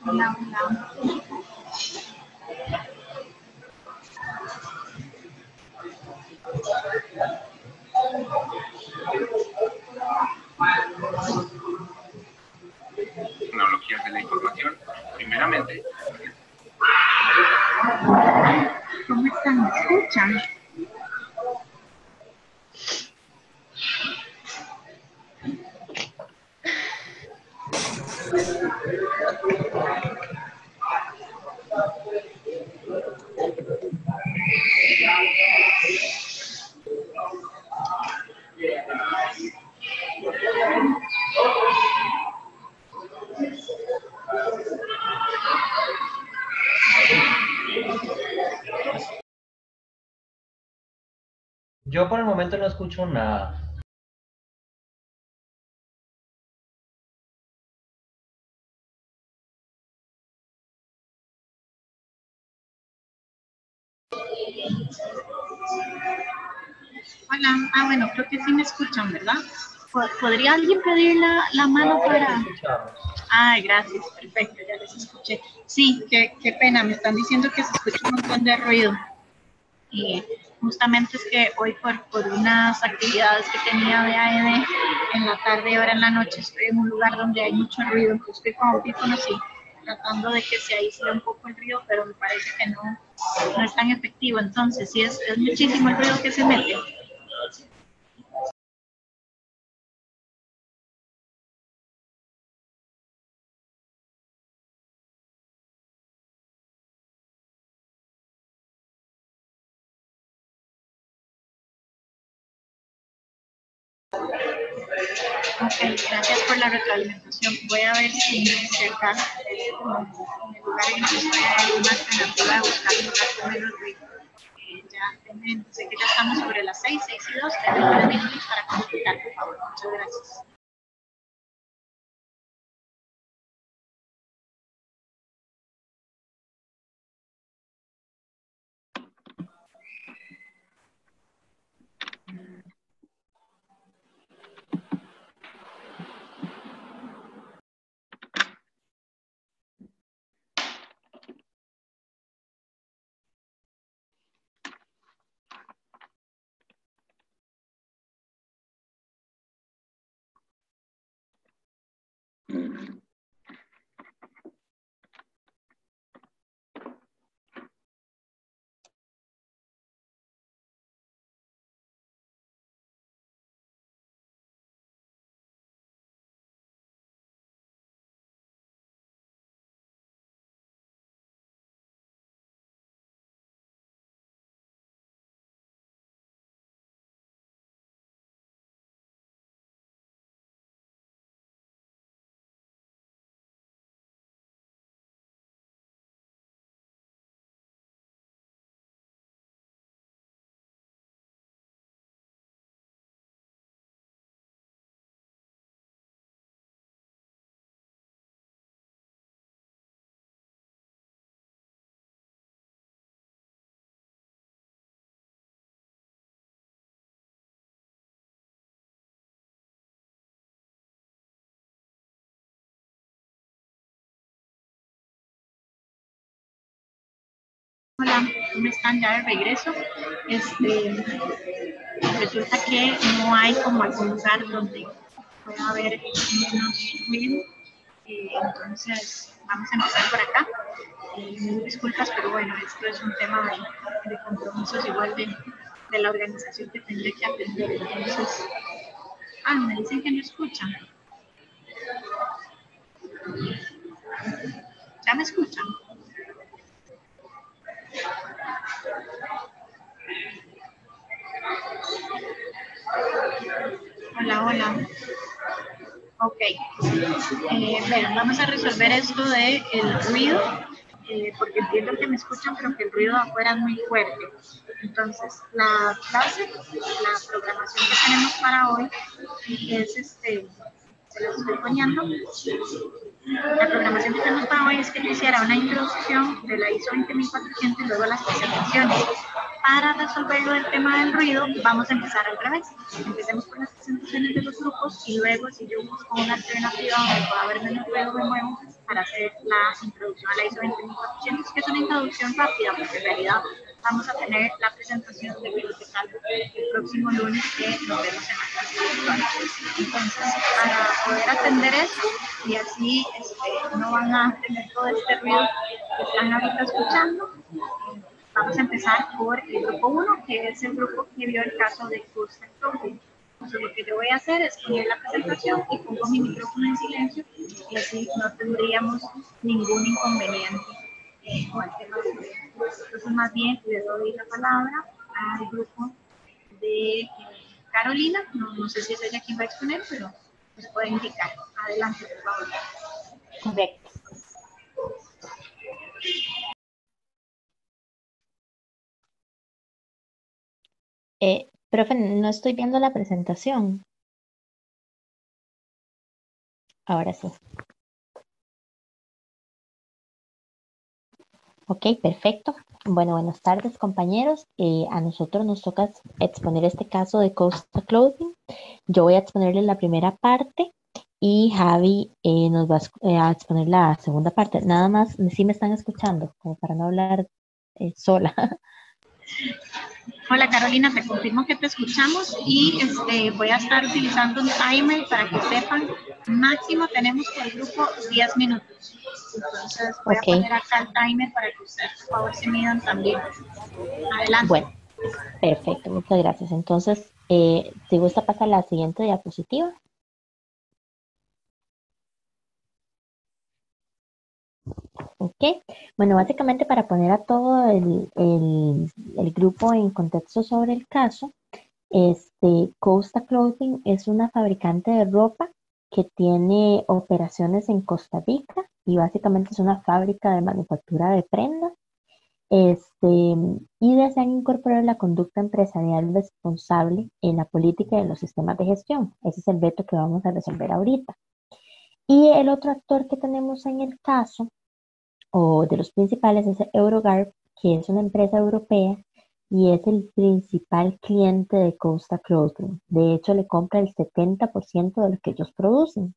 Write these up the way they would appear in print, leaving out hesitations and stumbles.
Hola, hola. Tecnologías de la información, primeramente. ¿Cómo están? ¿Me escuchan? Yo por el momento no escucho nada. Hola. Ah, bueno, creo que sí me escuchan, ¿verdad? ¿Podría alguien pedir la mano para...? Ah, gracias, perfecto, ya les escuché. Sí, qué pena, me están diciendo que se escucha un montón de ruido. Y justamente es que hoy por unas actividades que tenía de AED en la tarde y ahora en la noche estoy en un lugar donde hay mucho ruido, entonces estoy con audífonos y tratando de que se aísle un poco el ruido, pero me parece que no es tan efectivo. Entonces, sí, es muchísimo el ruido que se mete. Ok, gracias por la retroalimentación. Voy a ver si cerca en el lugar en el que estoy hay alguna alternativa de buscar un lugar con menos ruido. Sé que ya estamos sobre las 6:02, tengo 9 minutos para consultar, por favor. Muchas gracias. Hola, ¿cómo están? Ya de regreso. Resulta que no hay como algún lugar donde pueda haber menos ruido. Entonces, vamos a empezar por acá. Mil disculpas, pero bueno, esto es un tema de compromisos igual de la organización que tendré que atender. Entonces, me dicen que no escuchan. ¿Ya me escuchan? Hola, hola. Ok. Bueno, vamos a resolver esto de el ruido, porque entiendo que me escuchan, pero que el ruido de afuera es muy fuerte. Entonces, la clase, la programación que tenemos para hoy es, se la estoy poniendo, La programación que tenemos para hoy es que yo hiciera una introducción de la ISO 20400 y luego las presentaciones. Para resolverlo del tema del ruido, vamos a empezar al revés. Empecemos con las presentaciones de los grupos y luego, si yo busco una alternativa donde pueda haber menos ruido, me muevo para hacer la introducción a la ISO 20400, que es una introducción rápida, porque en realidad vamos a tener la presentación de Bibliotecal el próximo lunes, que nos vemos en la clase virtual. Entonces, para poder atender esto y así no van a tener todo este ruido que están ahorita escuchando, vamos a empezar por el grupo 1, que es el grupo que vio el caso de Costa Clothing. Entonces, lo que yo voy a hacer es poner la presentación y pongo mi micrófono en silencio y así no tendríamos ningún inconveniente con el tema de ruido. Entonces, más bien, le doy la palabra al grupo de Carolina. No sé si es ella quien va a exponer, pero nos puede indicar. Adelante, por favor. Correcto. Profe, no estoy viendo la presentación. Ahora sí. Ok, perfecto. Bueno, buenas tardes, compañeros. A nosotros nos toca exponer este caso de Costa Clothing. Yo voy a exponerle la primera parte y Javi nos va a exponer la segunda parte. Nada más, sí me están escuchando, como para no hablar sola. Hola Carolina, te confirmo que te escuchamos y voy a estar utilizando un timer para que sepan, máximo tenemos por el grupo 10 minutos. Entonces voy a poner acá el timer para que ustedes por favor se midan también. Adelante. Bueno, perfecto, muchas gracias. Entonces, si gusta pasar a la siguiente diapositiva. Ok, bueno, básicamente para poner a todo el grupo en contexto sobre el caso, Costa Clothing es una fabricante de ropa que tiene operaciones en Costa Rica y básicamente es una fábrica de manufactura de prendas. Y desean incorporar la conducta empresarial responsable en la política y en los sistemas de gestión. Ese es el reto que vamos a resolver ahorita. Y el otro actor que tenemos en el caso, o de los principales, es Eurogarp, que es una empresa europea y es el principal cliente de Costa Clothing. De hecho, le compra el 70% de lo que ellos producen.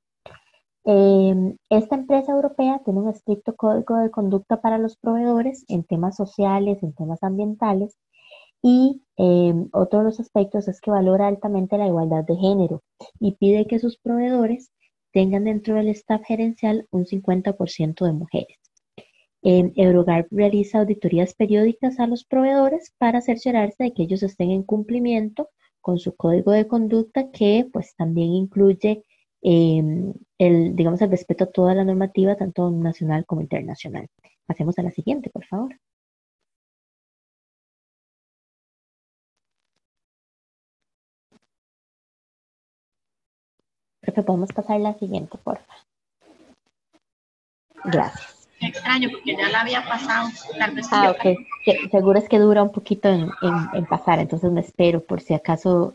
Esta empresa europea tiene un estricto código de conducta para los proveedores en temas sociales, en temas ambientales, y otro de los aspectos es que valora altamente la igualdad de género y pide que sus proveedores tengan dentro del staff gerencial un 50% de mujeres. Eurogarp realiza auditorías periódicas a los proveedores para cerciorarse de que ellos estén en cumplimiento con su código de conducta, que pues también incluye digamos, el respeto a toda la normativa, tanto nacional como internacional. Pasemos a la siguiente, por favor. Profe, podemos pasar a la siguiente, por favor. Gracias. Qué extraño, porque ya la había pasado. Tal vez ok. Seguro es que dura un poquito en pasar, entonces me espero por si acaso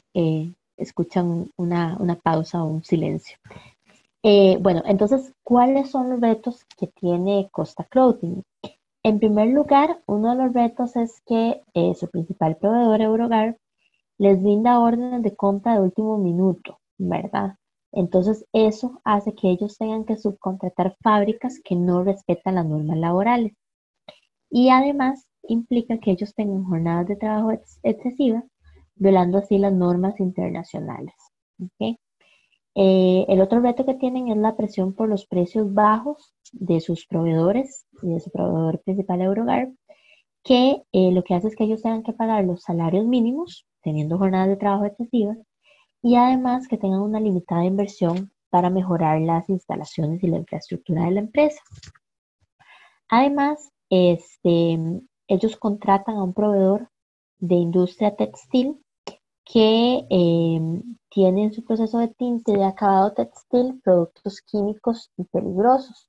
escuchan una pausa o un silencio. Bueno, entonces, ¿cuáles son los retos que tiene Costa Clothing? En primer lugar, uno de los retos es que su principal proveedor, Eurogarp, les brinda órdenes de compra de último minuto, ¿verdad? Entonces, eso hace que ellos tengan que subcontratar fábricas que no respetan las normas laborales. Y además, implica que ellos tengan jornadas de trabajo excesivas, violando así las normas internacionales. ¿Okay? El otro reto que tienen es la presión por los precios bajos de sus proveedores y de su proveedor principal Eurogarp, que lo que hace es que ellos tengan que pagar los salarios mínimos, teniendo jornadas de trabajo excesivas, y además que tengan una limitada inversión para mejorar las instalaciones y la infraestructura de la empresa. Además, ellos contratan a un proveedor de industria textil que tiene en su proceso de tinte de acabado textil productos químicos y peligrosos.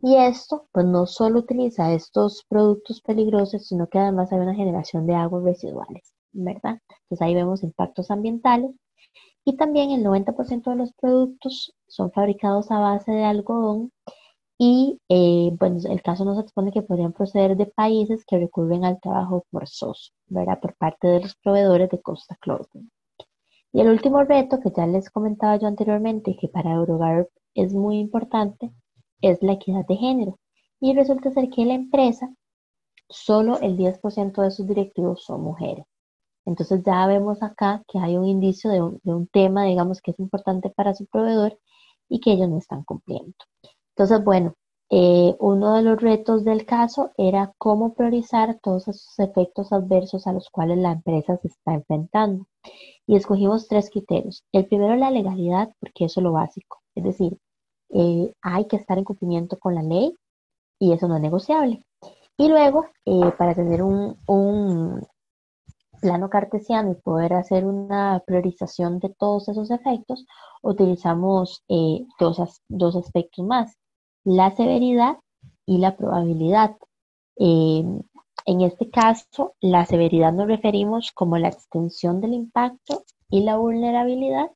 Y esto, pues no solo utiliza estos productos peligrosos, sino que además hay una generación de aguas residuales, ¿verdad? Entonces ahí vemos impactos ambientales. Y también el 90% de los productos son fabricados a base de algodón Y bueno, el caso nos expone que podrían proceder de países que recurren al trabajo forzoso, ¿verdad? Por parte de los proveedores de costa closing. Y el último reto que ya les comentaba yo anteriormente, que para Eurogarp es muy importante, es la equidad de género. Y resulta ser que la empresa, solo el 10% de sus directivos son mujeres. Entonces ya vemos acá que hay un indicio de un tema, digamos, que es importante para su proveedor y que ellos no están cumpliendo. Entonces, bueno, uno de los retos del caso era cómo priorizar todos esos efectos adversos a los cuales la empresa se está enfrentando. Y escogimos tres criterios. El primero, la legalidad, porque eso es lo básico. Es decir, hay que estar en cumplimiento con la ley y eso no es negociable. Y luego, para tener un plano cartesiano y poder hacer una priorización de todos esos efectos, utilizamos dos aspectos más, la severidad y la probabilidad. Eh, en este caso, la severidad nos referimos como la extensión del impacto y la vulnerabilidad,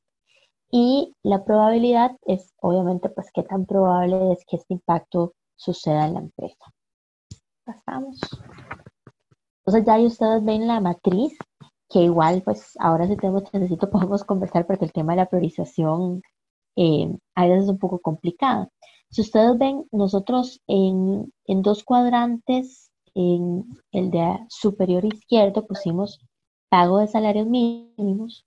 y la probabilidad es obviamente pues qué tan probable es que este impacto suceda en la empresa. Pasamos. Entonces ya ahí ustedes ven la matriz, que igual pues ahora si tenemos necesito podemos conversar porque el tema de la priorización a veces es un poco complicado. Si ustedes ven, nosotros en dos cuadrantes, en el de superior izquierdo pusimos pago de salarios mínimos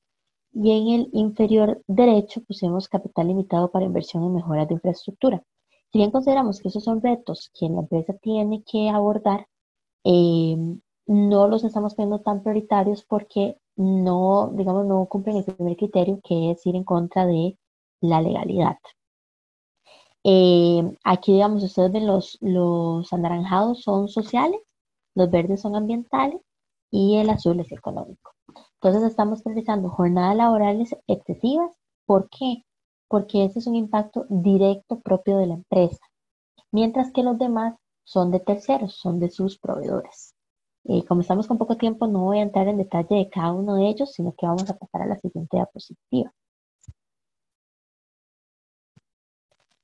y en el inferior derecho pusimos capital limitado para inversión en mejoras de infraestructura. Si bien consideramos que esos son retos que la empresa tiene que abordar, eh, no los estamos poniendo tan prioritarios porque no, digamos, no cumplen el primer criterio, que es ir en contra de la legalidad. Aquí, digamos, ustedes ven los anaranjados son sociales, los verdes son ambientales y el azul es económico. Entonces estamos priorizando jornadas laborales excesivas. ¿Por qué? Porque ese es un impacto directo propio de la empresa, mientras que los demás son de terceros, son de sus proveedores. Como estamos con poco tiempo, no voy a entrar en detalle de cada uno de ellos, sino que vamos a pasar a la siguiente diapositiva.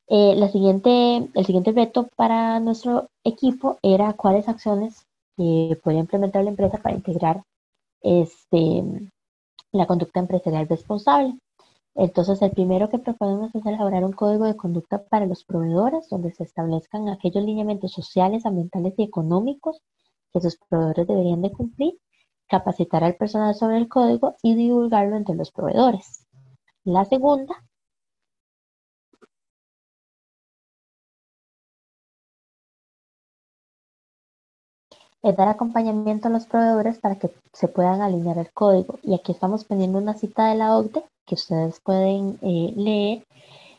El siguiente reto para nuestro equipo era cuáles acciones podía implementar la empresa para integrar este, la conducta empresarial responsable. Entonces, el primero que proponemos es elaborar un código de conducta para los proveedores, donde se establezcan aquellos lineamientos sociales, ambientales y económicos que sus proveedores deberían de cumplir, capacitar al personal sobre el código y divulgarlo entre los proveedores. La segunda es dar acompañamiento a los proveedores para que se puedan alinear el código. Y aquí estamos poniendo una cita de la OCDE que ustedes pueden leer.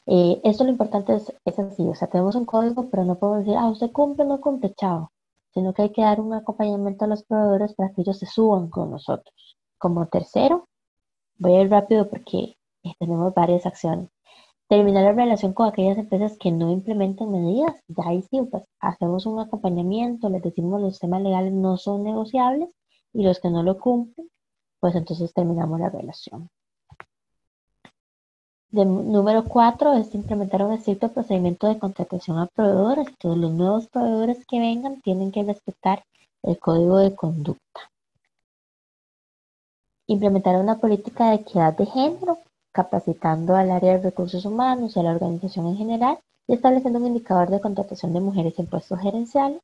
Esto lo importante es así, o sea, tenemos un código, pero no podemos decir, usted cumple o no cumple, chao, sino que hay que dar un acompañamiento a los proveedores para que ellos se suban con nosotros. Como tercero, voy a ir rápido porque tenemos varias acciones. Terminar la relación con aquellas empresas que no implementan medidas. Ya ahí sí, pues hacemos un acompañamiento, les decimos los temas legales no son negociables y los que no lo cumplen, pues entonces terminamos la relación. Número 4 es implementar un estricto procedimiento de contratación a proveedores. Todos los nuevos proveedores que vengan tienen que respetar el código de conducta. Implementar una política de equidad de género, capacitando al área de recursos humanos y a la organización en general y estableciendo un indicador de contratación de mujeres en puestos gerenciales.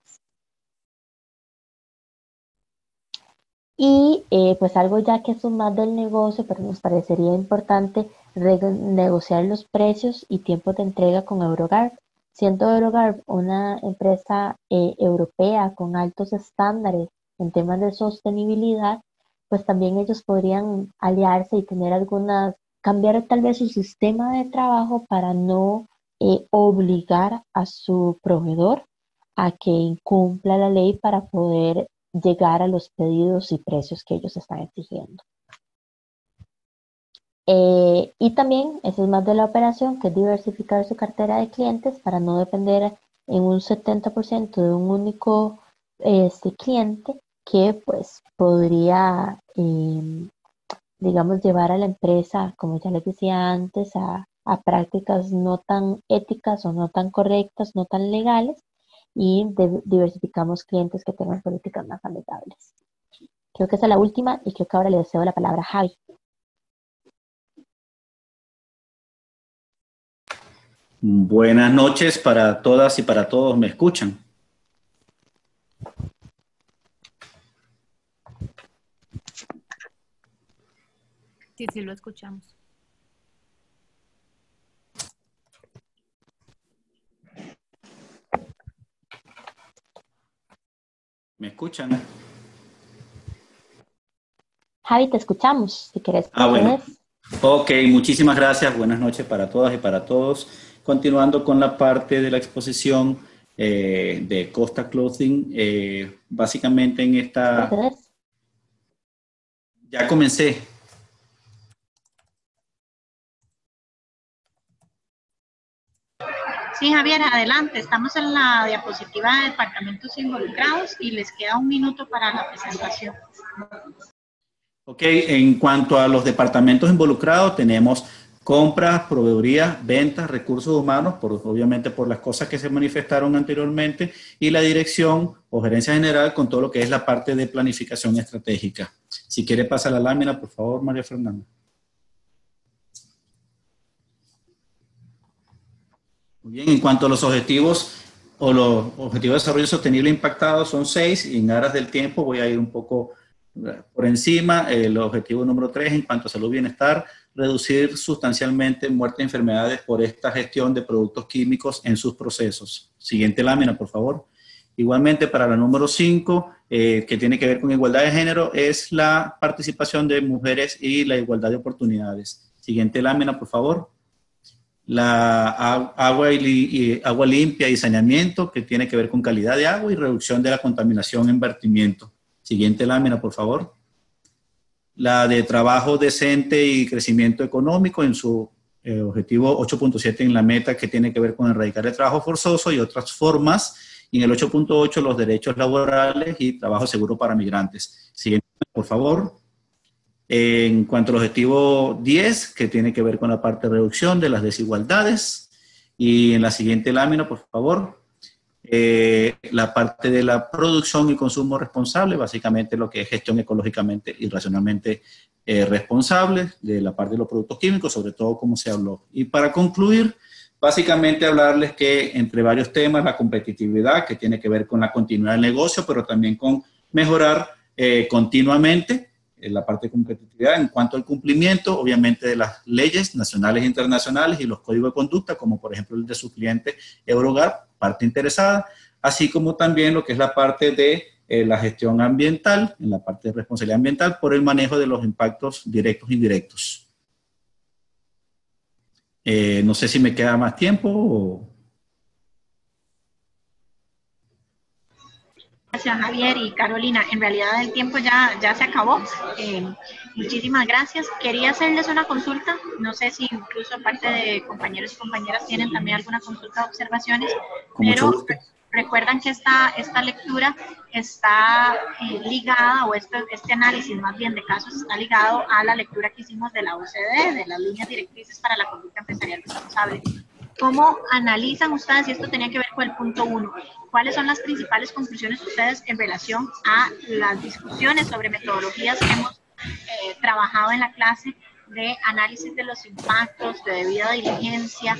Y pues algo ya que es más del negocio, pero nos parecería importante negociar los precios y tiempos de entrega con Eurogarp. Siendo Eurogarp una empresa europea con altos estándares en temas de sostenibilidad, pues también ellos podrían aliarse y tener cambiar tal vez su sistema de trabajo para no obligar a su proveedor a que incumpla la ley para poder llegar a los pedidos y precios que ellos están exigiendo. Y también, eso es más de la operación, que es diversificar su cartera de clientes para no depender en un 70% de un único cliente que pues podría, digamos, llevar a la empresa, como ya les decía antes, a a prácticas no tan éticas o no tan correctas, no tan legales, y diversificamos clientes que tengan políticas más amigables. Creo que esa es la última y creo que ahora le cedo la palabra a Javi. Buenas noches para todas y para todos. ¿Me escuchan? Sí, sí, lo escuchamos. ¿Me escuchan? Javi, te escuchamos. Si querés, bueno. Ok, muchísimas gracias. Buenas noches para todas y para todos. Continuando con la parte de la exposición de Costa Clothing, básicamente en esta... Ya comencé. Sí, Javier, adelante. Estamos en la diapositiva de departamentos involucrados y les queda 1 minuto para la presentación. Ok, en cuanto a los departamentos involucrados, tenemos compras, proveeduría, ventas, recursos humanos, obviamente por las cosas que se manifestaron anteriormente, y la dirección o gerencia general con todo lo que es la parte de planificación estratégica. Si quiere pasar la lámina, por favor, María Fernanda. Muy bien, en cuanto a los objetivos o los objetivos de desarrollo sostenible impactados, son 6, y en aras del tiempo voy a ir un poco por encima. El objetivo número 3, en cuanto a salud y bienestar, reducir sustancialmente muerte y enfermedades por esta gestión de productos químicos en sus procesos. Siguiente lámina, por favor. Igualmente, para la número 5, que tiene que ver con igualdad de género, es la participación de mujeres y la igualdad de oportunidades. Siguiente lámina, por favor. La agua limpia y saneamiento, que tiene que ver con calidad de agua y reducción de la contaminación en vertimiento. Siguiente lámina, por favor. La de trabajo decente y crecimiento económico en su objetivo 8.7 en la meta, que tiene que ver con erradicar el trabajo forzoso y otras formas. Y en el 8.8 los derechos laborales y trabajo seguro para migrantes. Siguiente, por favor. En cuanto al objetivo 10, que tiene que ver con la parte de reducción de las desigualdades. Y en la siguiente lámina, por favor, la parte de la producción y consumo responsable, básicamente lo que es gestión ecológicamente y racionalmente responsable de la parte de los productos químicos, sobre todo como se habló. Y para concluir, básicamente hablarles que entre varios temas, la competitividad, que tiene que ver con la continuidad del negocio, pero también con mejorar continuamente en la parte de competitividad en cuanto al cumplimiento, obviamente, de las leyes nacionales e internacionales y los códigos de conducta, como por ejemplo el de su cliente Eurogar, parte interesada, así como también lo que es la parte de la gestión ambiental, en la parte de responsabilidad ambiental, por el manejo de los impactos directos e indirectos. No sé si me queda más tiempo o... Gracias, Javier y Carolina. En realidad el tiempo ya se acabó. Muchísimas gracias. Quería hacerles una consulta. No sé si incluso aparte de compañeros y compañeras tienen también alguna consulta o observaciones, pero recuerdan que esta lectura está ligada, o este análisis más bien de casos está ligado a la lectura que hicimos de la OCDE, de las líneas directrices para la conducta empresarial responsable. ¿Cómo analizan ustedes, y esto tenía que ver con el punto 1, cuáles son las principales conclusiones de ustedes en relación a las discusiones sobre metodologías que hemos trabajado en la clase de análisis de los impactos, de debida diligencia?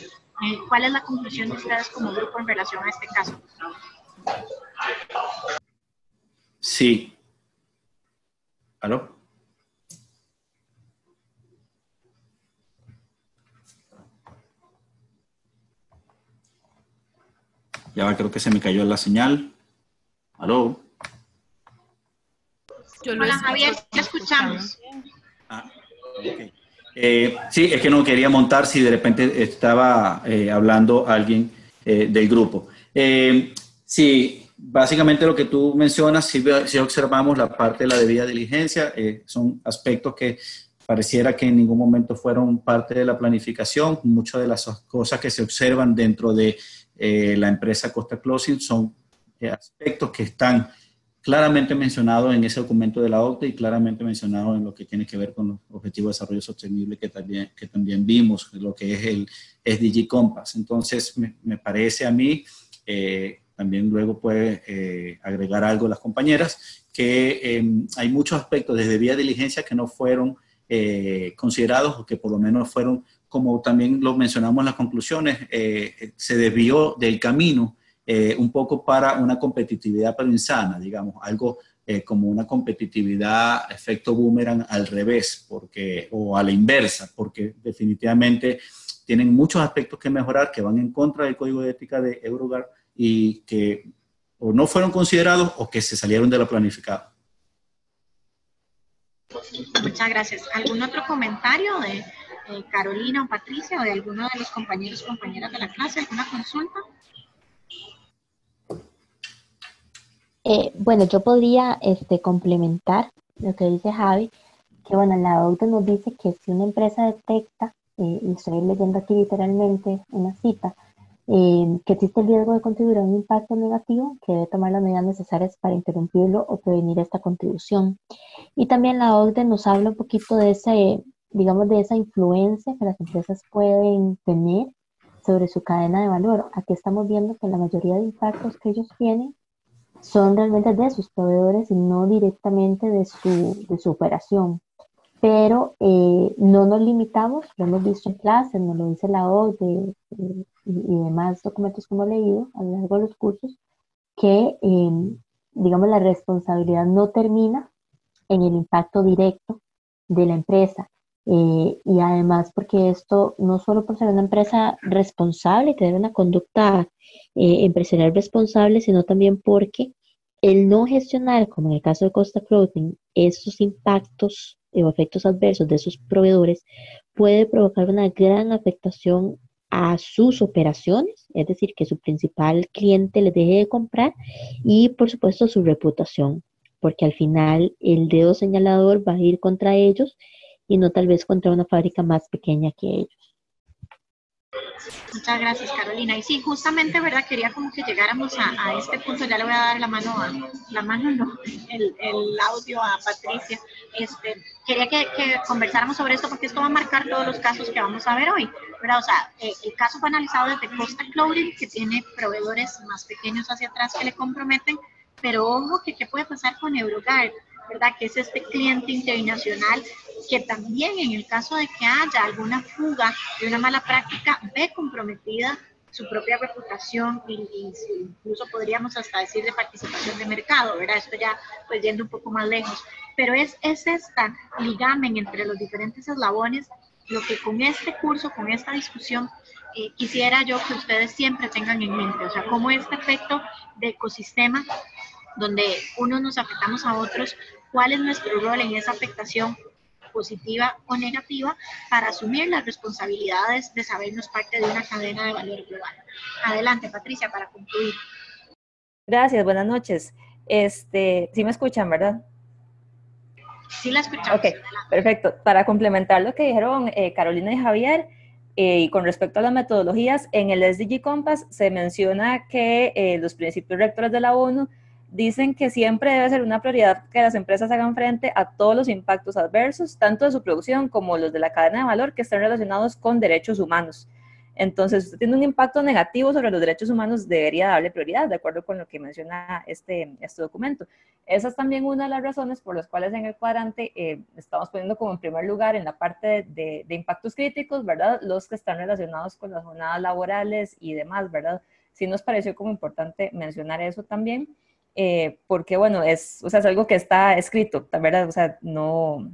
¿Cuál es la conclusión de ustedes como grupo en relación a este caso? Sí. ¿Aló? Ya va, creo que se me cayó la señal. ¿Aló? Hola, Javier, ¿te escuchamos? Okay. Sí, es que no quería montar si de repente estaba hablando alguien del grupo. Sí, básicamente lo que tú mencionas, si observamos la parte de la debida diligencia, son aspectos que pareciera que en ningún momento fueron parte de la planificación. Muchas de las cosas que se observan dentro de la empresa Costa Clothing son aspectos que están claramente mencionado en ese documento de la OCDE y claramente mencionado en lo que tiene que ver con los Objetivos de Desarrollo Sostenible que también vimos, lo que es el SDG Compass. Entonces, me parece a mí, también luego puede agregar algo las compañeras, que hay muchos aspectos desde vía de diligencia que no fueron considerados o que por lo menos fueron, como también lo mencionamos en las conclusiones, se desvió del camino un poco para una competitividad pero insana, digamos, algo como una competitividad efecto boomerang al revés, o a la inversa, porque definitivamente tienen muchos aspectos que mejorar que van en contra del código de ética de Eurogard y que o no fueron considerados o que se salieron de lo planificado. Muchas gracias. ¿Algún otro comentario de Carolina o Patricia o de alguno de los compañeros o compañeras de la clase? ¿Alguna consulta? Bueno, yo podría complementar lo que dice Javi, que bueno, la OCDE nos dice que si una empresa detecta, y estoy leyendo aquí literalmente una cita, que existe el riesgo de contribuir a un impacto negativo, que debe tomar las medidas necesarias para interrumpirlo o prevenir esta contribución. Y también la OCDE nos habla un poquito de digamos, de esa influencia que las empresas pueden tener sobre su cadena de valor. Aquí estamos viendo que la mayoría de impactos que ellos tienen son realmente de sus proveedores y no directamente de su operación. Pero no nos limitamos, lo hemos visto en clases, nos lo dice la OCDE y demás documentos que hemos leído a lo largo de los cursos, que digamos la responsabilidad no termina en el impacto directo de la empresa. Y además porque esto, no solo por ser una empresa responsable, tener una conducta empresarial responsable, sino también porque el no gestionar, como en el caso de Costa Clothing, esos impactos o efectos adversos de sus proveedores puede provocar una gran afectación a sus operaciones, es decir, que su principal cliente les deje de comprar y por supuesto su reputación, porque al final el dedo señalador va a ir contra ellos y no tal vez contra una fábrica más pequeña que ellos. Muchas gracias, Carolina. Y sí, justamente, ¿verdad? Quería como que llegáramos a este punto. Ya le voy a dar el audio a Patricia. Quería que conversáramos sobre esto porque esto va a marcar todos los casos que vamos a ver hoy, ¿verdad? O sea, el caso fue analizado desde Costa Clothing, que tiene proveedores más pequeños hacia atrás que le comprometen, pero ojo que qué puede pasar con Eurogard, ¿verdad? Que es este cliente internacional que también en el caso de que haya alguna fuga de una mala práctica ve comprometida su propia reputación y incluso podríamos hasta decir de participación de mercado, ¿verdad? Esto ya pues yendo un poco más lejos. Pero es esta ligamen entre los diferentes eslabones lo que con este curso, con esta discusión, quisiera yo que ustedes siempre tengan en mente, o sea, cómo este efecto de ecosistema donde unos nos afectamos a otros, cuál es nuestro rol en esa afectación positiva o negativa para asumir las responsabilidades de sabernos parte de una cadena de valor global. Adelante, Patricia, para concluir. Gracias, buenas noches. Sí me escuchan, ¿verdad? Sí la escuchamos. Ok, perfecto. Para complementar lo que dijeron Carolina y Javier, y con respecto a las metodologías, en el SDG Compass se menciona que los principios rectores de la ONU dicen que siempre debe ser una prioridad que las empresas hagan frente a todos los impactos adversos, tanto de su producción como los de la cadena de valor que estén relacionados con derechos humanos. Entonces, si usted tiene un impacto negativo sobre los derechos humanos, debería darle prioridad, de acuerdo con lo que menciona este documento. Esa es también una de las razones por las cuales en el cuadrante estamos poniendo como en primer lugar en la parte de impactos críticos, ¿verdad? Los que están relacionados con las jornadas laborales y demás, ¿verdad? Sí nos pareció como importante mencionar eso también. Porque bueno, es algo que está escrito, ¿verdad? O sea, no,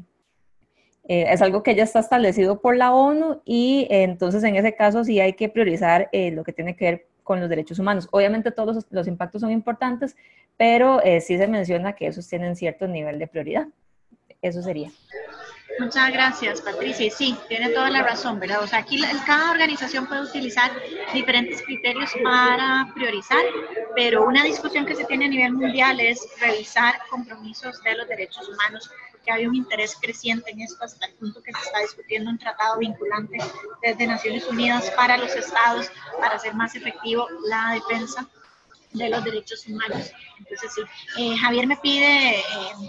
es algo que ya está establecido por la ONU y entonces en ese caso sí hay que priorizar lo que tiene que ver con los derechos humanos. Obviamente todos los impactos son importantes, pero sí se menciona que esos tienen cierto nivel de prioridad. Eso sería. Muchas gracias, Patricia. Y sí, tiene toda la razón, ¿verdad? O sea, aquí cada organización puede utilizar diferentes criterios para priorizar, pero una discusión que se tiene a nivel mundial es revisar compromisos de los derechos humanos, porque hay un interés creciente en esto hasta el punto que se está discutiendo un tratado vinculante desde Naciones Unidas para los estados para hacer más efectivo la defensa de los derechos humanos. Entonces, sí, Javier me pide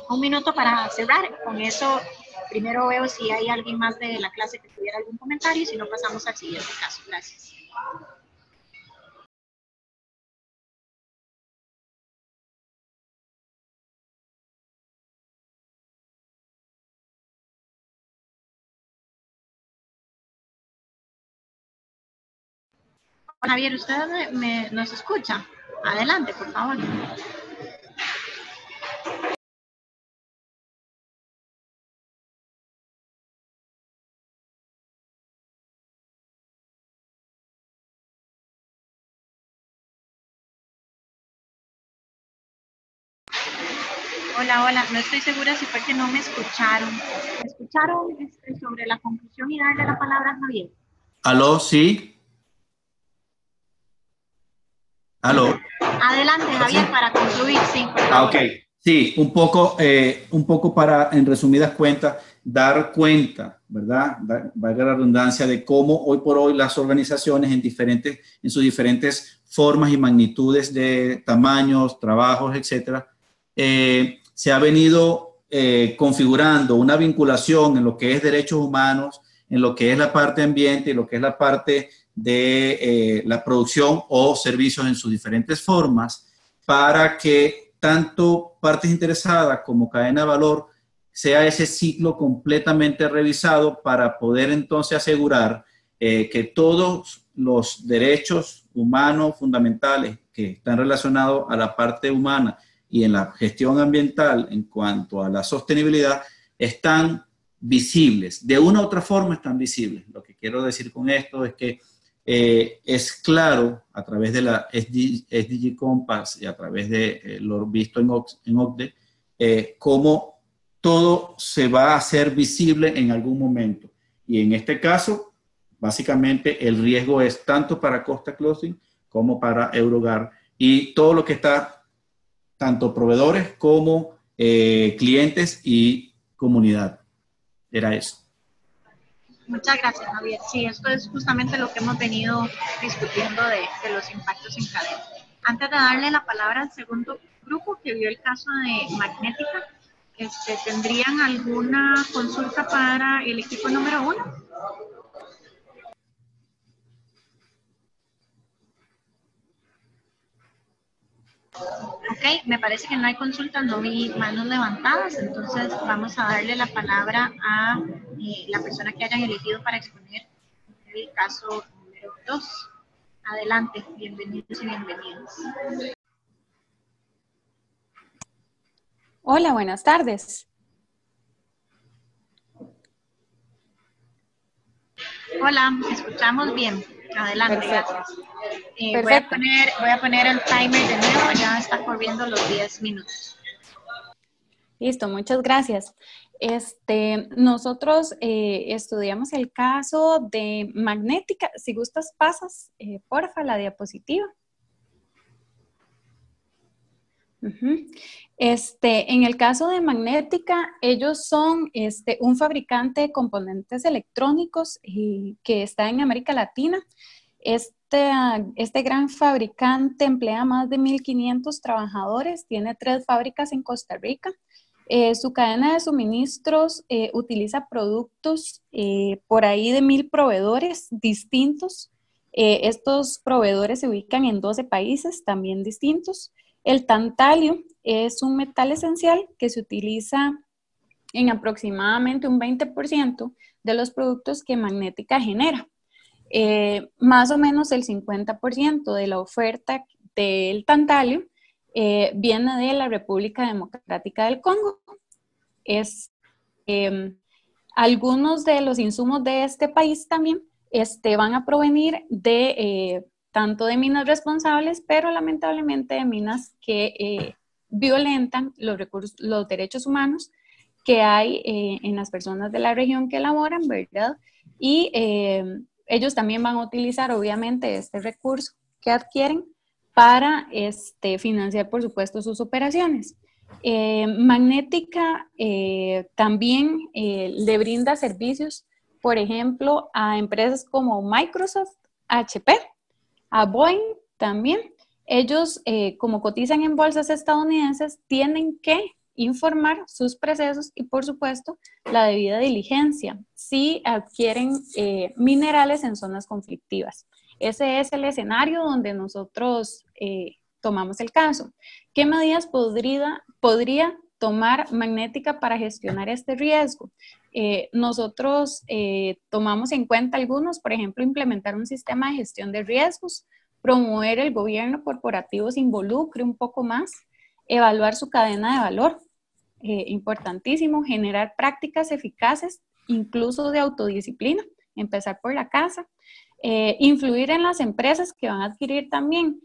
un minuto para cerrar. Con eso, primero veo si hay alguien más de la clase que tuviera algún comentario y si no, pasamos al siguiente caso. Gracias. Hola, Javier, ¿usted nos escucha? Adelante, por favor. Hola, hola, no estoy segura si fue que no me escucharon. ¿Me escucharon sobre la conclusión y darle la palabra a Javier? ¿Aló? ¿Sí? ¿Aló? Adelante, Javier, para concluir, sí, por favor. Ok. Sí, un poco para, en resumidas cuentas, dar cuenta, ¿verdad? Valga la redundancia, de cómo hoy por hoy las organizaciones en sus diferentes formas y magnitudes de tamaños, trabajos, etcétera, se ha venido configurando una vinculación en lo que es derechos humanos, en lo que es la parte ambiente y lo que es la parte de la producción o servicios en sus diferentes formas, para que tanto partes interesadas como cadena de valor sea ese ciclo completamente revisado para poder entonces asegurar que todos los derechos humanos fundamentales que están relacionados a la parte humana y en la gestión ambiental en cuanto a la sostenibilidad están visibles. De una u otra forma están visibles. Lo que quiero decir con esto es que es claro a través de la SDG Compass y a través de lo visto en OCDE, cómo todo se va a hacer visible en algún momento. Y en este caso, básicamente el riesgo es tanto para Costa Closing como para Eurogar y todo lo que está, tanto proveedores como clientes y comunidad. Era eso. Muchas gracias, Javier. Sí, esto es justamente lo que hemos venido discutiendo de los impactos en cadena. Antes de darle la palabra al segundo grupo que vio el caso de Magnética, ¿tendrían alguna consulta para el equipo número 1? Ok, me parece que no hay consultas, no vi manos levantadas, entonces vamos a darle la palabra a la persona que hayan elegido para exponer el caso número 2. Adelante, bienvenidos y bienvenidas. Hola, buenas tardes. Hola, escuchamos bien. Adelante, Perfecto. gracias. Perfecto. Voy a poner el timer de nuevo, ya está corriendo los 10 minutos. Listo, muchas gracias. Nosotros estudiamos el caso de Magnética. Si gustas, pasas, porfa, la diapositiva. En el caso de Magnética, ellos son un fabricante de componentes electrónicos que está en América Latina. Este gran fabricante emplea más de 1.500 trabajadores, tiene 3 fábricas en Costa Rica. Su cadena de suministros utiliza productos por ahí de 1.000 proveedores distintos. Estos proveedores se ubican en 12 países también distintos. El tantalio es un metal esencial que se utiliza en aproximadamente un 20% de los productos que Magnética genera. Más o menos el 50% de la oferta del tantalio viene de la República Democrática del Congo. Algunos de los insumos de este país también van a provenir de tanto de minas responsables, pero lamentablemente de minas que violentan los derechos humanos que hay en las personas de la región que elaboran, ¿verdad? Y ellos también van a utilizar, obviamente, este recurso que adquieren para financiar, por supuesto, sus operaciones. Magnética también le brinda servicios, por ejemplo, a empresas como Microsoft, HP, a Boeing también, Ellos, como cotizan en bolsas estadounidenses, tienen que informar sus procesos y, por supuesto, la debida diligencia si adquieren minerales en zonas conflictivas. Ese es el escenario donde nosotros tomamos el caso. ¿Qué medidas podría tomar Magnética para gestionar este riesgo? Nosotros tomamos en cuenta algunos, por ejemplo, implementar un sistema de gestión de riesgos, promover el gobierno corporativo se involucre un poco más, evaluar su cadena de valor, importantísimo, generar prácticas eficaces, incluso de autodisciplina, empezar por la casa, influir en las empresas que van a adquirir también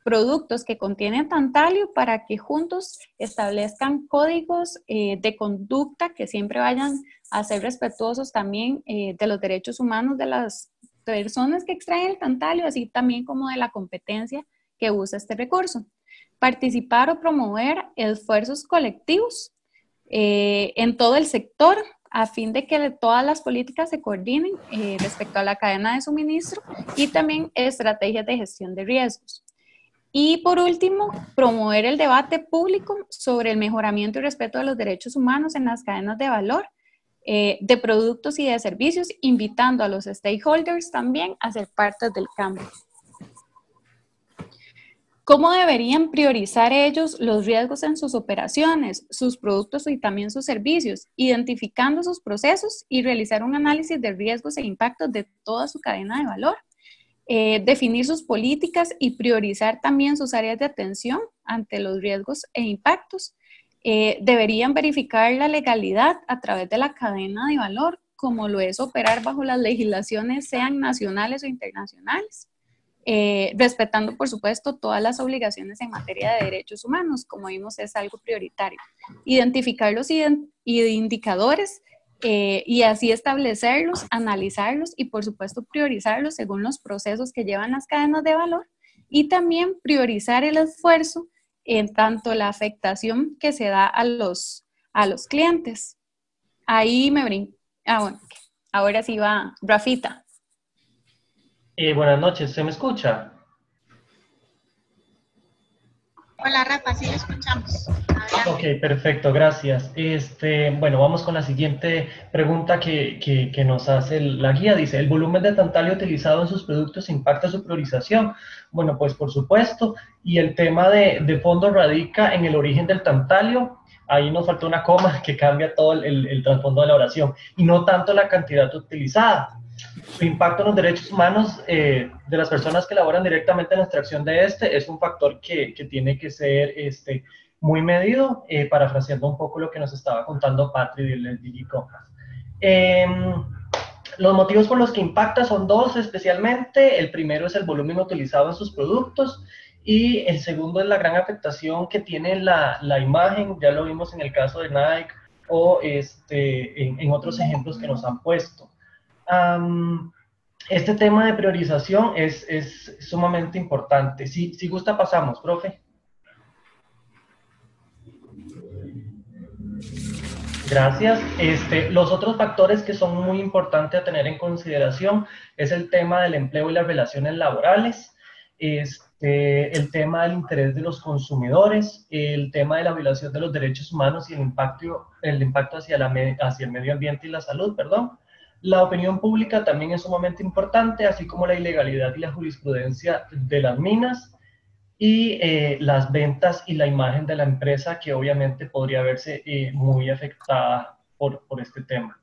productos que contienen tantalio para que juntos establezcan códigos de conducta que siempre vayan a ser respetuosos también de los derechos humanos de las personas que extraen el tantalio, así también como de la competencia que usa este recurso. Participar o promover esfuerzos colectivos en todo el sector a fin de que todas las políticas se coordinen respecto a la cadena de suministro y también estrategias de gestión de riesgos. Y por último, promover el debate público sobre el mejoramiento y respeto de los derechos humanos en las cadenas de valor, de productos y de servicios, invitando a los stakeholders también a ser parte del cambio. ¿Cómo deberían priorizar ellos los riesgos en sus operaciones, sus productos y también sus servicios, identificando sus procesos y realizar un análisis de riesgos e impactos de toda su cadena de valor? Definir sus políticas y priorizar también sus áreas de atención ante los riesgos e impactos. Deberían verificar la legalidad a través de la cadena de valor, como lo es operar bajo las legislaciones, sean nacionales o internacionales, respetando, por supuesto, todas las obligaciones en materia de derechos humanos, como vimos, es algo prioritario. Identificar los indicadores y así establecerlos, analizarlos y, por supuesto, priorizarlos según los procesos que llevan las cadenas de valor y también priorizar el esfuerzo en tanto la afectación que se da a los clientes. Ahí me brinco. Bueno, ahora sí va Rafita. Buenas noches, ¿se me escucha? Hola Rafa, sí lo escuchamos. Adelante. Ok, perfecto, gracias. Bueno, vamos con la siguiente pregunta que nos hace la guía. Dice, ¿el volumen de tantalio utilizado en sus productos impacta su priorización? Bueno, pues por supuesto, y el tema de fondo radica en el origen del tantalio. Ahí nos faltó una coma que cambia todo el trasfondo de la oración, y no tanto la cantidad utilizada. Su impacto en los derechos humanos de las personas que laboran directamente en la extracción de es un factor que tiene que ser muy medido, parafraseando un poco lo que nos estaba contando Patri del SDG Compass. Los motivos por los que impacta son dos especialmente. El primero es el volumen utilizado en sus productos y el segundo es la gran afectación que tiene la imagen. Ya lo vimos en el caso de Nike o en otros ejemplos que nos han puesto. Este tema de priorización es sumamente importante. Si gusta pasamos, profe. Gracias. Los otros factores que son muy importantes a tener en consideración es el tema del empleo y las relaciones laborales, el tema del interés de los consumidores, el tema de la violación de los derechos humanos y el impacto hacia el medio ambiente y la salud, perdón. La opinión pública también es sumamente importante, así como la ilegalidad y la jurisprudencia de las minas, y las ventas y la imagen de la empresa, que obviamente podría verse muy afectada por este tema.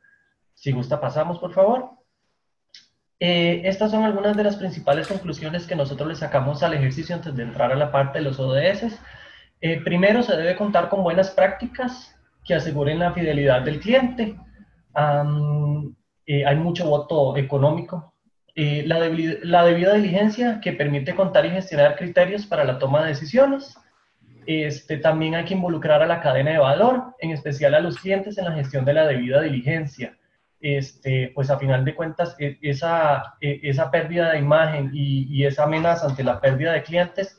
Si gusta, pasamos, por favor. Estas son algunas de las principales conclusiones que nosotros le sacamos al ejercicio antes de entrar a la parte de los ODS. Primero, se debe contar con buenas prácticas que aseguren la fidelidad del cliente. Hay mucho voto económico. La debida diligencia, que permite contar y gestionar criterios para la toma de decisiones. También hay que involucrar a la cadena de valor, en especial a los clientes, en la gestión de la debida diligencia. Pues a final de cuentas, esa pérdida de imagen y esa amenaza ante la pérdida de clientes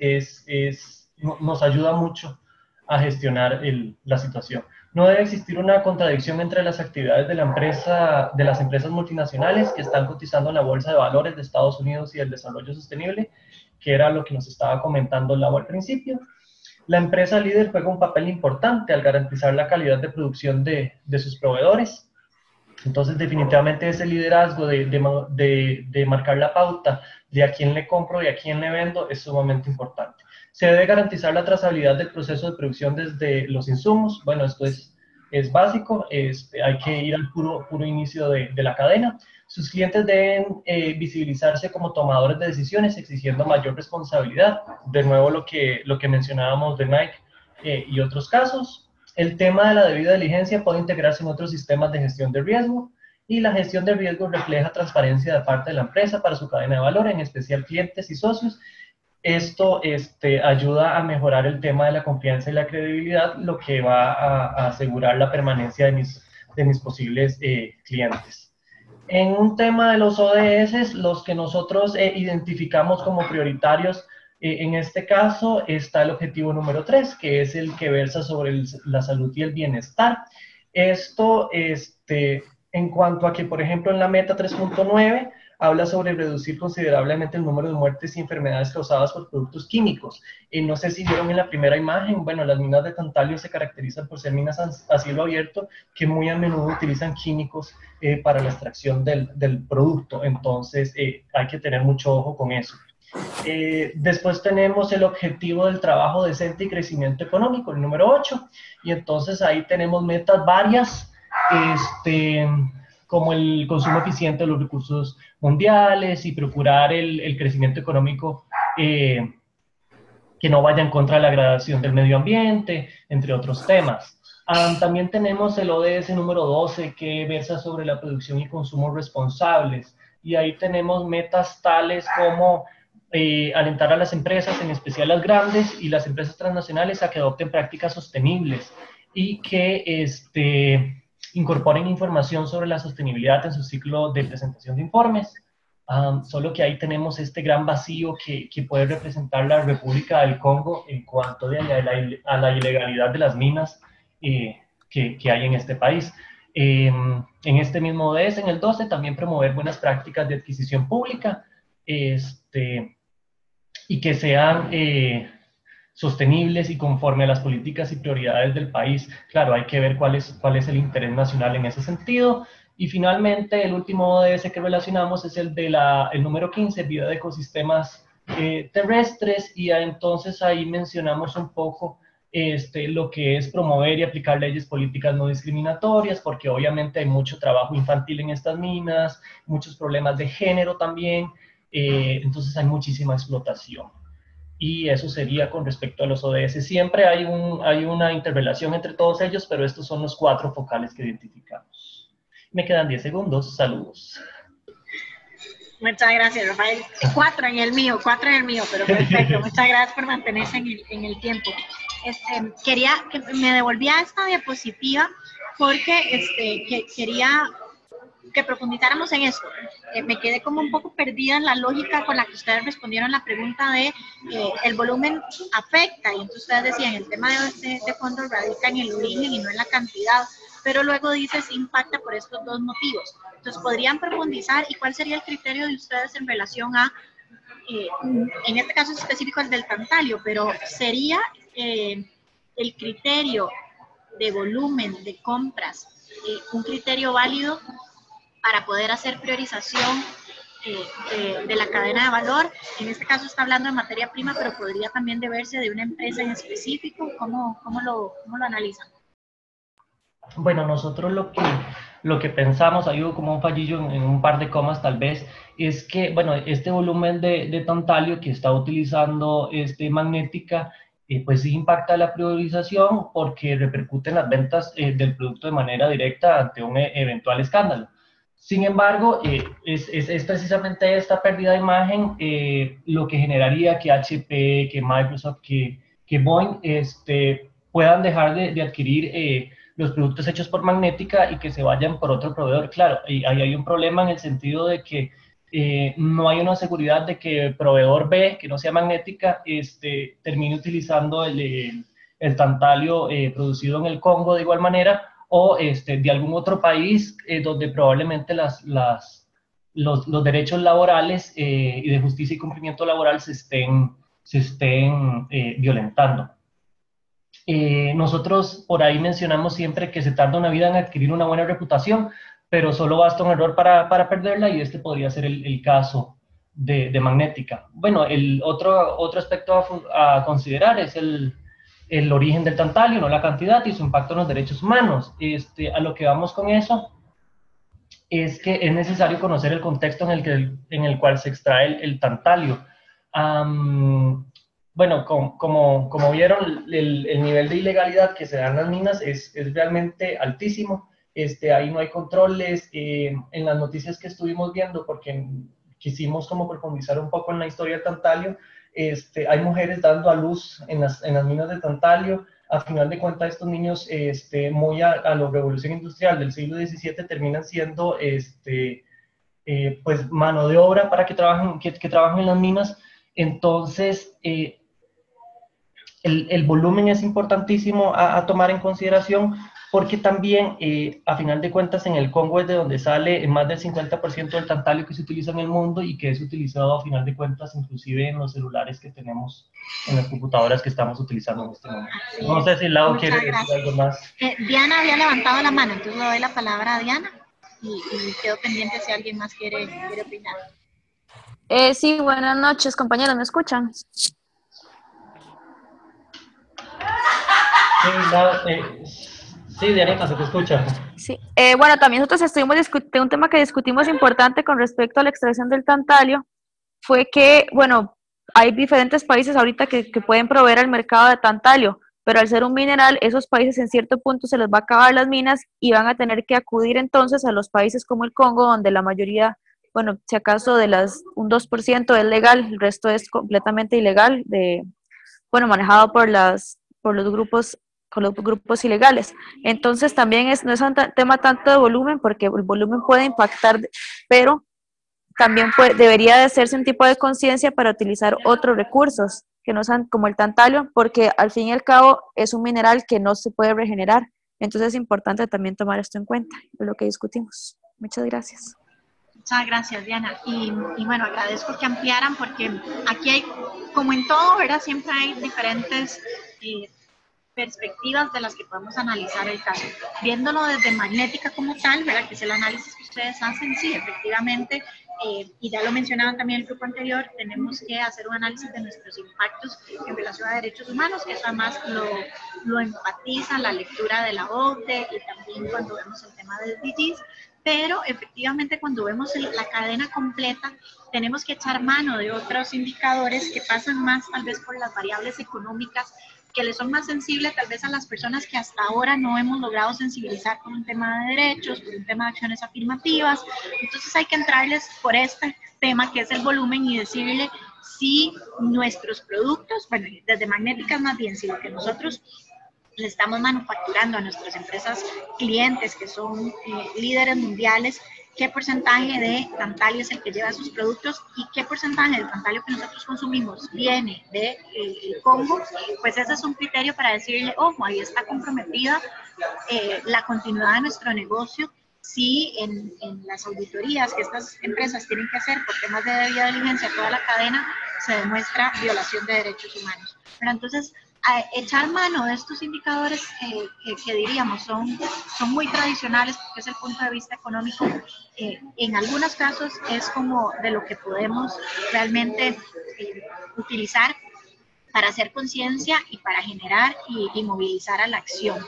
nos ayuda mucho a gestionar la situación. No debe existir una contradicción entre las actividades de las empresas multinacionales que están cotizando en la Bolsa de Valores de Estados Unidos y el desarrollo sostenible, que era lo que nos estaba comentando Lau al principio. La empresa líder juega un papel importante al garantizar la calidad de producción de sus proveedores. Entonces, definitivamente ese liderazgo de marcar la pauta de a quién le compro y a quién le vendo es sumamente importante. Se debe garantizar la trazabilidad del proceso de producción desde los insumos. Bueno, esto es básico, hay que ir al puro inicio de la cadena. Sus clientes deben visibilizarse como tomadores de decisiones, exigiendo mayor responsabilidad. De nuevo, lo que mencionábamos de Nike y otros casos. El tema de la debida diligencia puede integrarse en otros sistemas de gestión de riesgo, y la gestión de riesgo refleja transparencia de parte de la empresa para su cadena de valor, en especial clientes y socios. Esto ayuda a mejorar el tema de la confianza y la credibilidad, lo que va a asegurar la permanencia de mis posibles clientes. En un tema de los ODS, los que nosotros identificamos como prioritarios, en este caso está el objetivo número 3, que es el que versa sobre la salud y el bienestar. Esto, en cuanto a que, por ejemplo, en la meta 3.9, habla sobre reducir considerablemente el número de muertes y enfermedades causadas por productos químicos. No sé si vieron en la primera imagen, bueno, las minas de tantalio se caracterizan por ser minas a cielo abierto, que muy a menudo utilizan químicos para la extracción del producto. Entonces, hay que tener mucho ojo con eso. Después tenemos el objetivo del trabajo decente y crecimiento económico, el número 8, y entonces ahí tenemos metas varias, como el consumo eficiente de los recursos mundiales y procurar el crecimiento económico que no vaya en contra de la degradación del medio ambiente, entre otros temas. También tenemos el ODS número 12, que versa sobre la producción y consumo responsables, y ahí tenemos metas tales como alentar a las empresas, en especial las grandes y las empresas transnacionales, a que adopten prácticas sostenibles y que incorporen información sobre la sostenibilidad en su ciclo de presentación de informes. Solo que ahí tenemos este gran vacío que puede representar la República del Congo en cuanto a la ilegalidad de las minas que hay en este país. En este mismo ODS, en el 12, también promover buenas prácticas de adquisición pública, y que sean sostenibles y conforme a las políticas y prioridades del país. Claro, hay que ver cuál es el interés nacional en ese sentido. Y finalmente, el último ODS que relacionamos es el número 15, vida de ecosistemas terrestres, y entonces ahí mencionamos un poco lo que es promover y aplicar leyes políticas no discriminatorias, porque obviamente hay mucho trabajo infantil en estas minas, muchos problemas de género también, entonces hay muchísima explotación. Y eso sería con respecto a los ODS. Siempre hay una interrelación entre todos ellos, pero estos son los 4 focales que identificamos. Me quedan 10 segundos. Saludos. Muchas gracias, Rafael. 4 en el mío, pero perfecto. Muchas gracias por mantenerse en el tiempo. Quería que me devolvía esta diapositiva porque quería que profundizáramos en eso. Me quedé como un poco perdida en la lógica con la que ustedes respondieron la pregunta de el volumen afecta, y entonces ustedes decían el tema de fondos radica en el origen y no en la cantidad, pero luego dices impacta por estos 2 motivos. Entonces, ¿podrían profundizar y cuál sería el criterio de ustedes en relación a, en este caso específico el del tantalio, pero sería el criterio de volumen de compras un criterio válido para poder hacer priorización de la cadena de valor? En este caso está hablando de materia prima, pero podría también deberse de una empresa en específico. ¿Cómo lo analizan? Bueno, nosotros lo que pensamos, hay como un fallillo en un par de comas tal vez, es que, bueno, este volumen de tantalio que está utilizando Magnética, pues sí impacta la priorización porque repercute en las ventas del producto de manera directa ante un eventual escándalo. Sin embargo, es precisamente esta pérdida de imagen lo que generaría que HP, que Microsoft, que Boeing puedan dejar de adquirir los productos hechos por Magnética y que se vayan por otro proveedor. Claro, ahí hay un problema en el sentido de que no hay una seguridad de que el proveedor B, que no sea Magnética, termine utilizando el tantalio producido en el Congo de igual manera, o de algún otro país donde probablemente las los derechos laborales y de justicia y cumplimiento laboral se estén violentando. Nosotros por ahí mencionamos siempre que se tarda una vida en adquirir una buena reputación, pero solo basta un error para perderla, y este podría ser el caso de Magnética. Bueno, el otro aspecto a considerar es el origen del tantalio, no la cantidad, y su impacto en los derechos humanos. A lo que vamos con eso es que es necesario conocer el contexto en el cual se extrae el tantalio. Bueno, como vieron, el nivel de ilegalidad que se da en las minas es realmente altísimo. Ahí no hay controles. En las noticias que estuvimos viendo, porque quisimos como profundizar un poco en la historia del tantalio, hay mujeres dando a luz en las minas de tantalio. A final de cuentas, estos niños, muy a la revolución industrial del siglo XVII, terminan siendo pues mano de obra para que trabajen en las minas. Entonces, el volumen es importantísimo a tomar en consideración, porque también, a final de cuentas, en el Congo es de donde sale más del 50% del tantalio que se utiliza en el mundo, y que es utilizado, a final de cuentas, inclusive en los celulares que tenemos, en las computadoras que estamos utilizando en este momento. No sé si Lau quiere decir algo más. Diana había levantado la mano, entonces le doy la palabra a Diana, y quedo pendiente si alguien más quiere opinar. Sí, buenas noches, compañeros, ¿me escuchan? Sí, Dianita, se te escucha. Sí. Bueno, también nosotros estuvimos discutiendo un tema que discutimos importante con respecto a la extracción del tantalio, fue que, bueno, hay diferentes países ahorita que pueden proveer al mercado de tantalio, pero al ser un mineral, esos países en cierto punto se les va a acabar las minas y van a tener que acudir entonces a los países como el Congo, donde la mayoría, bueno, si acaso un 2% es legal, el resto es completamente ilegal, manejado por los grupos ilegales. Entonces también no es un tema tanto de volumen, porque el volumen puede impactar, pero también debería de hacerse un tipo de conciencia para utilizar otros recursos que no sean como el tantalio, porque al fin y al cabo es un mineral que no se puede regenerar. Entonces es importante también tomar esto en cuenta, es lo que discutimos. Muchas gracias. Muchas gracias, Diana. Y bueno, agradezco que ampliaran, porque aquí hay, como en todo, ¿verdad? Siempre hay diferentes perspectivas de las que podemos analizar el caso. Viéndolo desde Magnética como tal, ¿verdad? Que es el análisis que ustedes hacen, sí, efectivamente, y ya lo mencionaban también el grupo anterior, tenemos que hacer un análisis de nuestros impactos en relación a derechos humanos, que eso además lo enfatiza la lectura de la OCDE, y también cuando vemos el tema de SDGs. Pero efectivamente, cuando vemos la cadena completa, tenemos que echar mano de otros indicadores que pasan más tal vez por las variables económicas, que le son más sensibles tal vez a las personas que hasta ahora no hemos logrado sensibilizar con un tema de derechos, por un tema de acciones afirmativas. Entonces hay que entrarles por este tema que es el volumen, y decirle si nuestros productos, bueno, desde Magnética más bien, si lo que nosotros le estamos manufacturando a nuestras empresas clientes, que son líderes mundiales, qué porcentaje de tantalio es el que lleva sus productos, y qué porcentaje del tantalio que nosotros consumimos viene de el Congo. Pues ese es un criterio para decirle, ojo, ahí está comprometida la continuidad de nuestro negocio, si en las auditorías que estas empresas tienen que hacer por temas de debida diligencia a toda la cadena se demuestra violación de derechos humanos. Pero entonces, echar mano de estos indicadores que diríamos son muy tradicionales, porque es el punto de vista económico, en algunos casos es como de lo que podemos realmente utilizar para hacer conciencia y para generar y movilizar a la acción,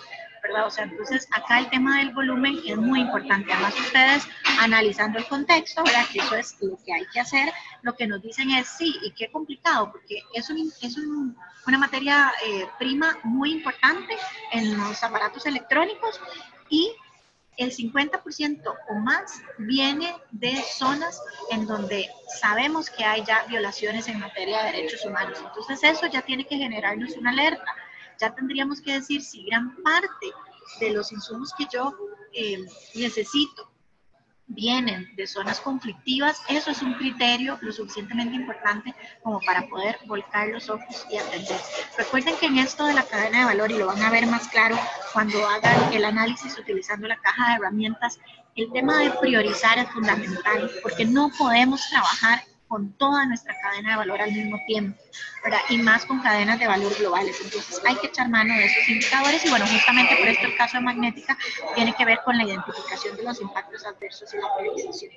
¿verdad? O sea, entonces acá el tema del volumen es muy importante. Además, ustedes analizando el contexto, ¿verdad? Que eso es lo que hay que hacer, lo que nos dicen es sí, y qué complicado, porque es una materia prima muy importante en los aparatos electrónicos, y el 50% o más viene de zonas en donde sabemos que hay ya violaciones en materia de derechos humanos. Entonces eso ya tiene que generarnos una alerta. Ya tendríamos que decir si gran parte de los insumos que yo necesito vienen de zonas conflictivas, eso es un criterio lo suficientemente importante como para poder volcar los ojos y atender. Recuerden que en esto de la cadena de valor, y lo van a ver más claro cuando hagan el análisis utilizando la caja de herramientas, el tema de priorizar es fundamental, porque no podemos trabajar con toda nuestra cadena de valor al mismo tiempo, ¿verdad? Y más con cadenas de valor globales. Entonces hay que echar mano de esos indicadores y bueno, justamente por esto el caso de Magnética tiene que ver con la identificación de los impactos adversos y la priorización.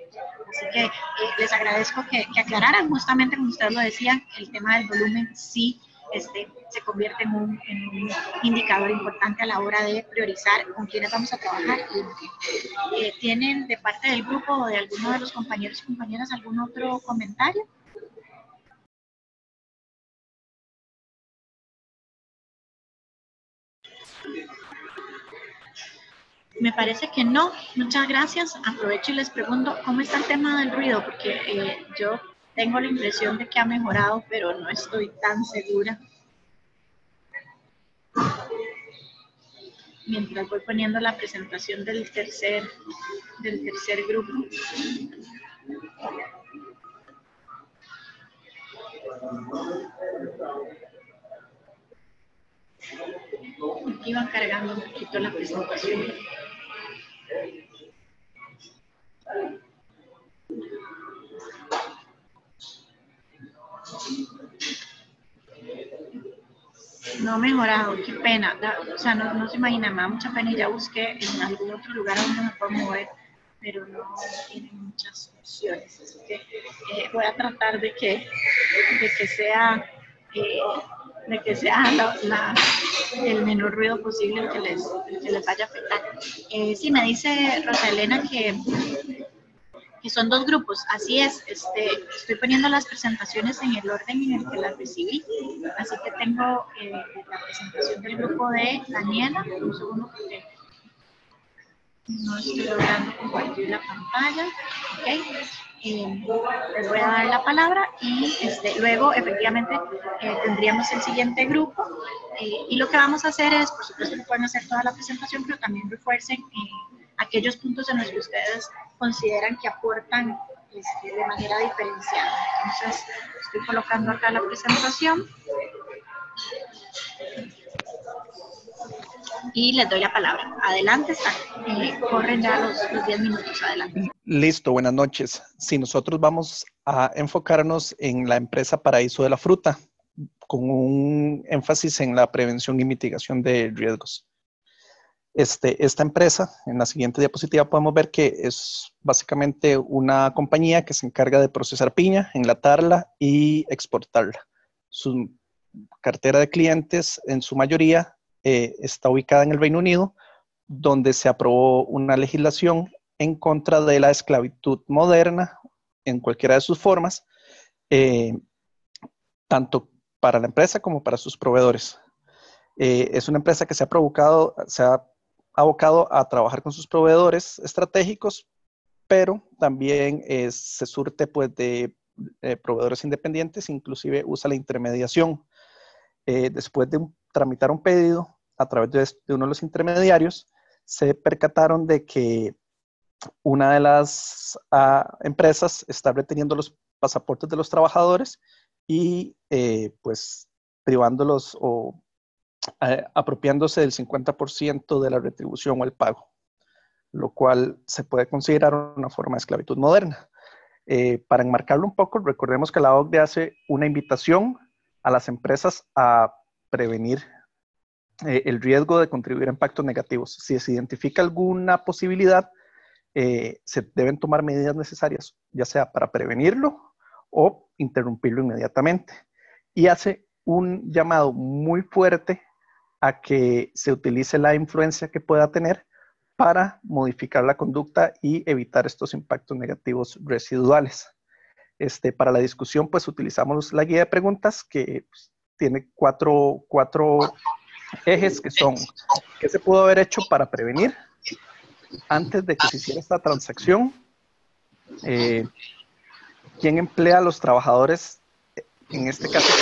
Así que les agradezco que aclararan justamente, como ustedes lo decían, el tema del volumen sí se convierte en un indicador importante a la hora de priorizar con quiénes vamos a trabajar. ¿Tienen de parte del grupo o de alguno de los compañeros y compañeras algún otro comentario? Me parece que no. Muchas gracias. Aprovecho y les pregunto, ¿cómo está el tema del ruido? Porque yo tengo la impresión de que ha mejorado, pero no estoy tan segura. Mientras voy poniendo la presentación del tercer grupo. Aquí van cargando un poquito la presentación. No ha mejorado, qué pena. O sea, no se imagina, me da mucha pena y ya busqué en algún otro lugar donde me puedo mover, pero no tiene muchas opciones. Así que voy a tratar de que sea el menor ruido posible el que les vaya a afectar. Sí, me dice Rosa Elena que son dos grupos, así es. Estoy poniendo las presentaciones en el orden en el que las recibí, así que tengo la presentación del grupo de Daniela. Un segundo porque no estoy logrando compartir la pantalla. Okay. Les voy a dar la palabra y luego efectivamente tendríamos el siguiente grupo y lo que vamos a hacer es, por supuesto que pueden hacer toda la presentación, pero también refuercen aquellos puntos en los que ustedes consideran que aportan de manera diferenciada. Entonces estoy colocando acá la presentación y les doy la palabra. Adelante, corren ya los 10 minutos, adelante. Listo, buenas noches. Sí, nosotros vamos a enfocarnos en la empresa Paraíso de la Fruta, con un énfasis en la prevención y mitigación de riesgos. Esta empresa, en la siguiente diapositiva podemos ver que es básicamente una compañía que se encarga de procesar piña, enlatarla y exportarla. Su cartera de clientes, en su mayoría, está ubicada en el Reino Unido, donde se aprobó una legislación en contra de la esclavitud moderna en cualquiera de sus formas, tanto para la empresa como para sus proveedores. Es una empresa que se ha abocado a trabajar con sus proveedores estratégicos, pero también se surte pues, de proveedores independientes, inclusive usa la intermediación. Después de tramitar un pedido a través de uno de los intermediarios, se percataron de que una de las empresas está reteniendo los pasaportes de los trabajadores y pues privándolos o apropiándose del 50% de la retribución o el pago, lo cual se puede considerar una forma de esclavitud moderna. Para enmarcarlo un poco, recordemos que la OCDE hace una invitación a las empresas a prevenir el riesgo de contribuir a impactos negativos. Si se identifica alguna posibilidad, se deben tomar medidas necesarias, ya sea para prevenirlo o interrumpirlo inmediatamente. Y hace un llamado muy fuerte a que se utilice la influencia que pueda tener para modificar la conducta y evitar estos impactos negativos residuales. Para la discusión, pues utilizamos la guía de preguntas que pues, tiene cuatro ejes que son: ¿qué se pudo haber hecho para prevenir antes de que se hiciera esta transacción? ¿Quién emplea a los trabajadores? En este caso,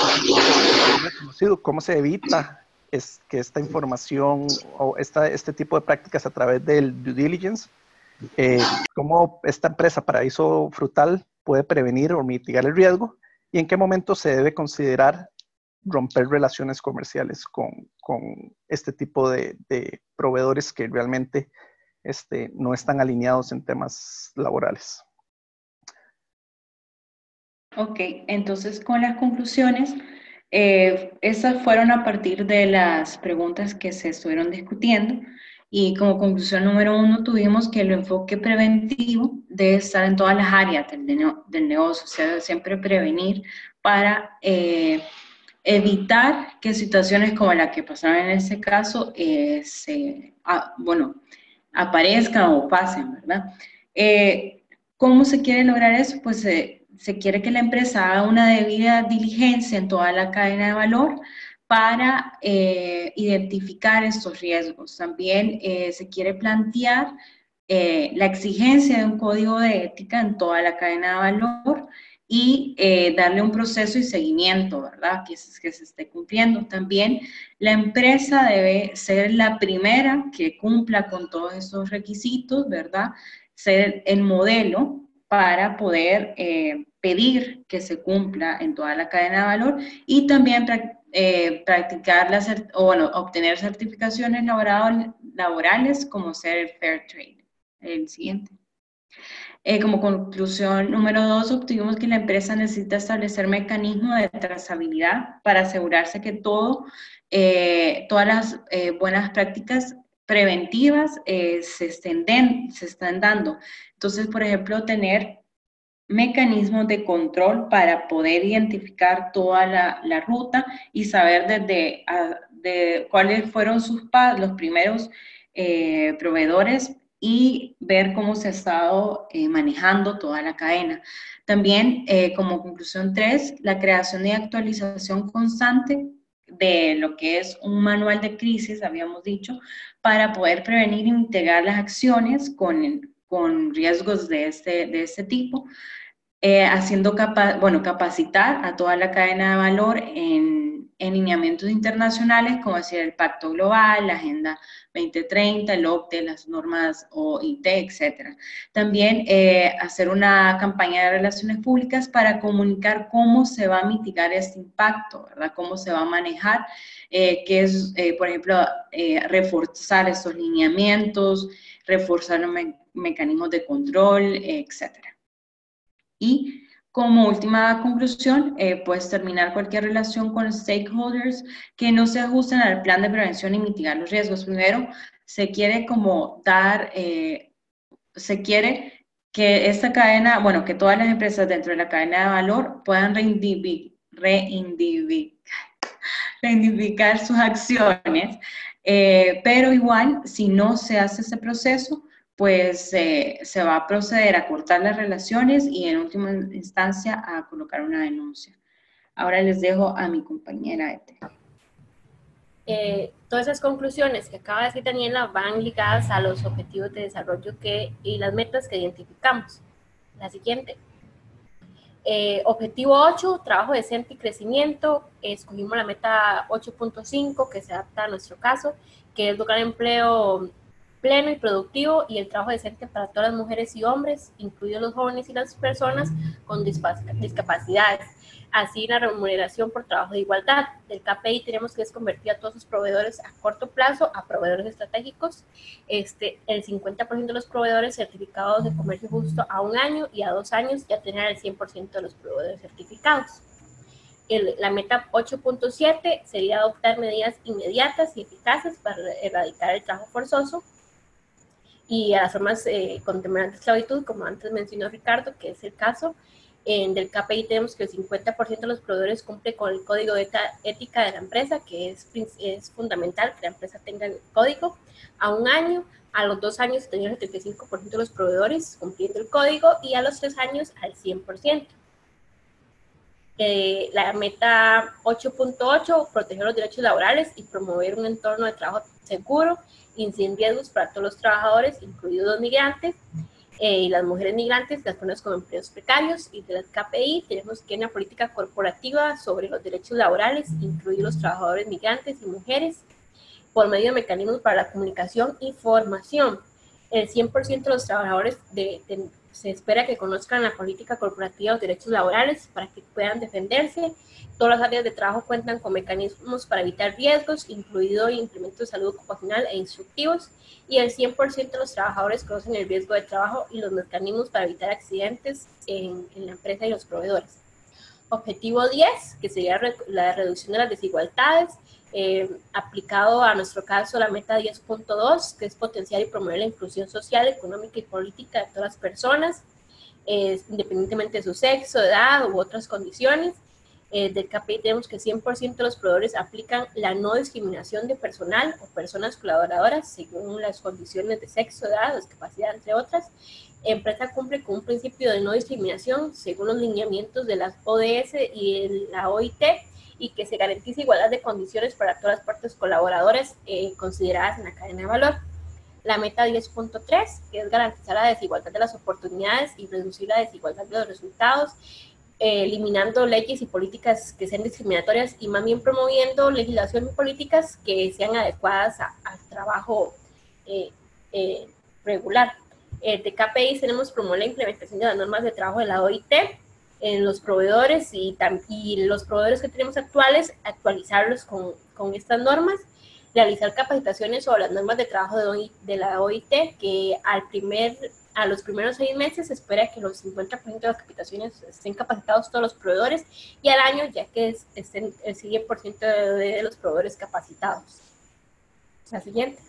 ¿cómo se evita que esta información o este tipo de prácticas a través del due diligence cómo esta empresa paraíso frutal puede prevenir o mitigar el riesgo y en qué momento se debe considerar romper relaciones comerciales con este tipo de proveedores que realmente no están alineados en temas laborales. Ok, entonces con las conclusiones, esas fueron a partir de las preguntas que se estuvieron discutiendo y como conclusión número 1 tuvimos que el enfoque preventivo debe estar en todas las áreas del negocio, o sea, siempre prevenir para evitar que situaciones como la que pasaron en este caso aparezcan o pasen, ¿verdad? ¿Cómo se quiere lograr eso? Pues se quiere que la empresa haga una debida diligencia en toda la cadena de valor para identificar estos riesgos. También se quiere plantear la exigencia de un código de ética en toda la cadena de valor y darle un proceso y seguimiento, ¿verdad? Que se esté cumpliendo. También la empresa debe ser la primera que cumpla con todos esos requisitos, ¿verdad? Ser el modelo para poder pedir que se cumpla en toda la cadena de valor y también practicar obtener certificaciones laborales como ser el Fair Trade. El siguiente. Como conclusión número 2, obtuvimos que la empresa necesita establecer mecanismos de trazabilidad para asegurarse que todas las buenas prácticas preventivas se están dando. Entonces, por ejemplo, tener mecanismos de control para poder identificar toda la ruta y saber de cuáles fueron los primeros proveedores y ver cómo se ha estado manejando toda la cadena. También, como conclusión 3, la creación y actualización constante de lo que es un manual de crisis, habíamos dicho, para poder prevenir y mitigar las acciones con riesgos de este tipo, capacitar a toda la cadena de valor en lineamientos internacionales, como decir el Pacto Global, la Agenda 2030, el OCDE, las normas OIT, etc. También hacer una campaña de relaciones públicas para comunicar cómo se va a mitigar este impacto, ¿verdad? Cómo se va a manejar, que es, por ejemplo, reforzar estos lineamientos, reforzar los mecanismos de control, etc. Y como última conclusión, pues terminar cualquier relación con stakeholders que no se ajusten al plan de prevención y mitigar los riesgos. Primero, se quiere que esta cadena, que todas las empresas dentro de la cadena de valor puedan reivindicar sus acciones, pero igual, si no se hace ese proceso, pues se va a proceder a cortar las relaciones y en última instancia a colocar una denuncia. Ahora les dejo a mi compañera Ete. Todas esas conclusiones que acaba de decir Daniela van ligadas a los objetivos de desarrollo y las metas que identificamos. La siguiente. Objetivo 8, trabajo decente y crecimiento. Escogimos la meta 8.5 que se adapta a nuestro caso, que es lograr empleo pleno y productivo y el trabajo decente para todas las mujeres y hombres, incluidos los jóvenes y las personas con discapacidades. Así la remuneración por trabajo de igualdad. Del KPI tenemos que convertir a todos los proveedores a corto plazo a proveedores estratégicos. El 50% de los proveedores certificados de comercio justo a 1 año y a 2 años ya tener el 100% de los proveedores certificados. La meta 8.7 sería adoptar medidas inmediatas y eficaces para erradicar el trabajo forzoso y a las formas contemporáneas de esclavitud, como antes mencionó Ricardo, que es el caso. Del KPI tenemos que el 50% de los proveedores cumple con el código de ética de la empresa, que es fundamental que la empresa tenga el código a 1 año. A los 2 años tener el 75% de los proveedores cumpliendo el código y a los 3 años al 100%. La meta 8.8, proteger los derechos laborales y promover un entorno de trabajo seguro y sin riesgos para todos los trabajadores, incluidos los migrantes y las mujeres migrantes, las personas con empleos precarios. Y de las KPI tenemos que una política corporativa sobre los derechos laborales, incluidos los trabajadores migrantes y mujeres, por medio de mecanismos para la comunicación y formación. El 100% de los trabajadores se espera que conozcan la política corporativa o derechos laborales para que puedan defenderse. Todas las áreas de trabajo cuentan con mecanismos para evitar riesgos, incluido implementos de salud ocupacional e instructivos. Y el 100% de los trabajadores conocen el riesgo de trabajo y los mecanismos para evitar accidentes en la empresa y los proveedores. Objetivo 10, que sería la reducción de las desigualdades, aplicado a nuestro caso la meta 10.2, que es potenciar y promover la inclusión social, económica y política de todas las personas, independientemente de su sexo, edad u otras condiciones. Del KPI tenemos que 100% de los proveedores aplican la no discriminación de personal o personas colaboradoras según las condiciones de sexo, edad o discapacidad, entre otras. Empresa cumple con un principio de no discriminación según los lineamientos de las ODS y la OIT, y que se garantice igualdad de condiciones para todas las partes colaboradoras consideradas en la cadena de valor. La meta 10.3, que es garantizar la desigualdad de las oportunidades y reducir la desigualdad de los resultados, eliminando leyes y políticas que sean discriminatorias y más bien promoviendo legislación y políticas que sean adecuadas al trabajo regular. De KPI tenemos promover la implementación de las normas de trabajo de la OIT en los proveedores y los proveedores que tenemos actuales, actualizarlos con estas normas, realizar capacitaciones sobre las normas de trabajo de la OIT, que a los primeros 6 meses se espera que los 50% de las capacitaciones estén capacitados todos los proveedores, y al año ya que estén el 100% de los proveedores capacitados. La siguiente.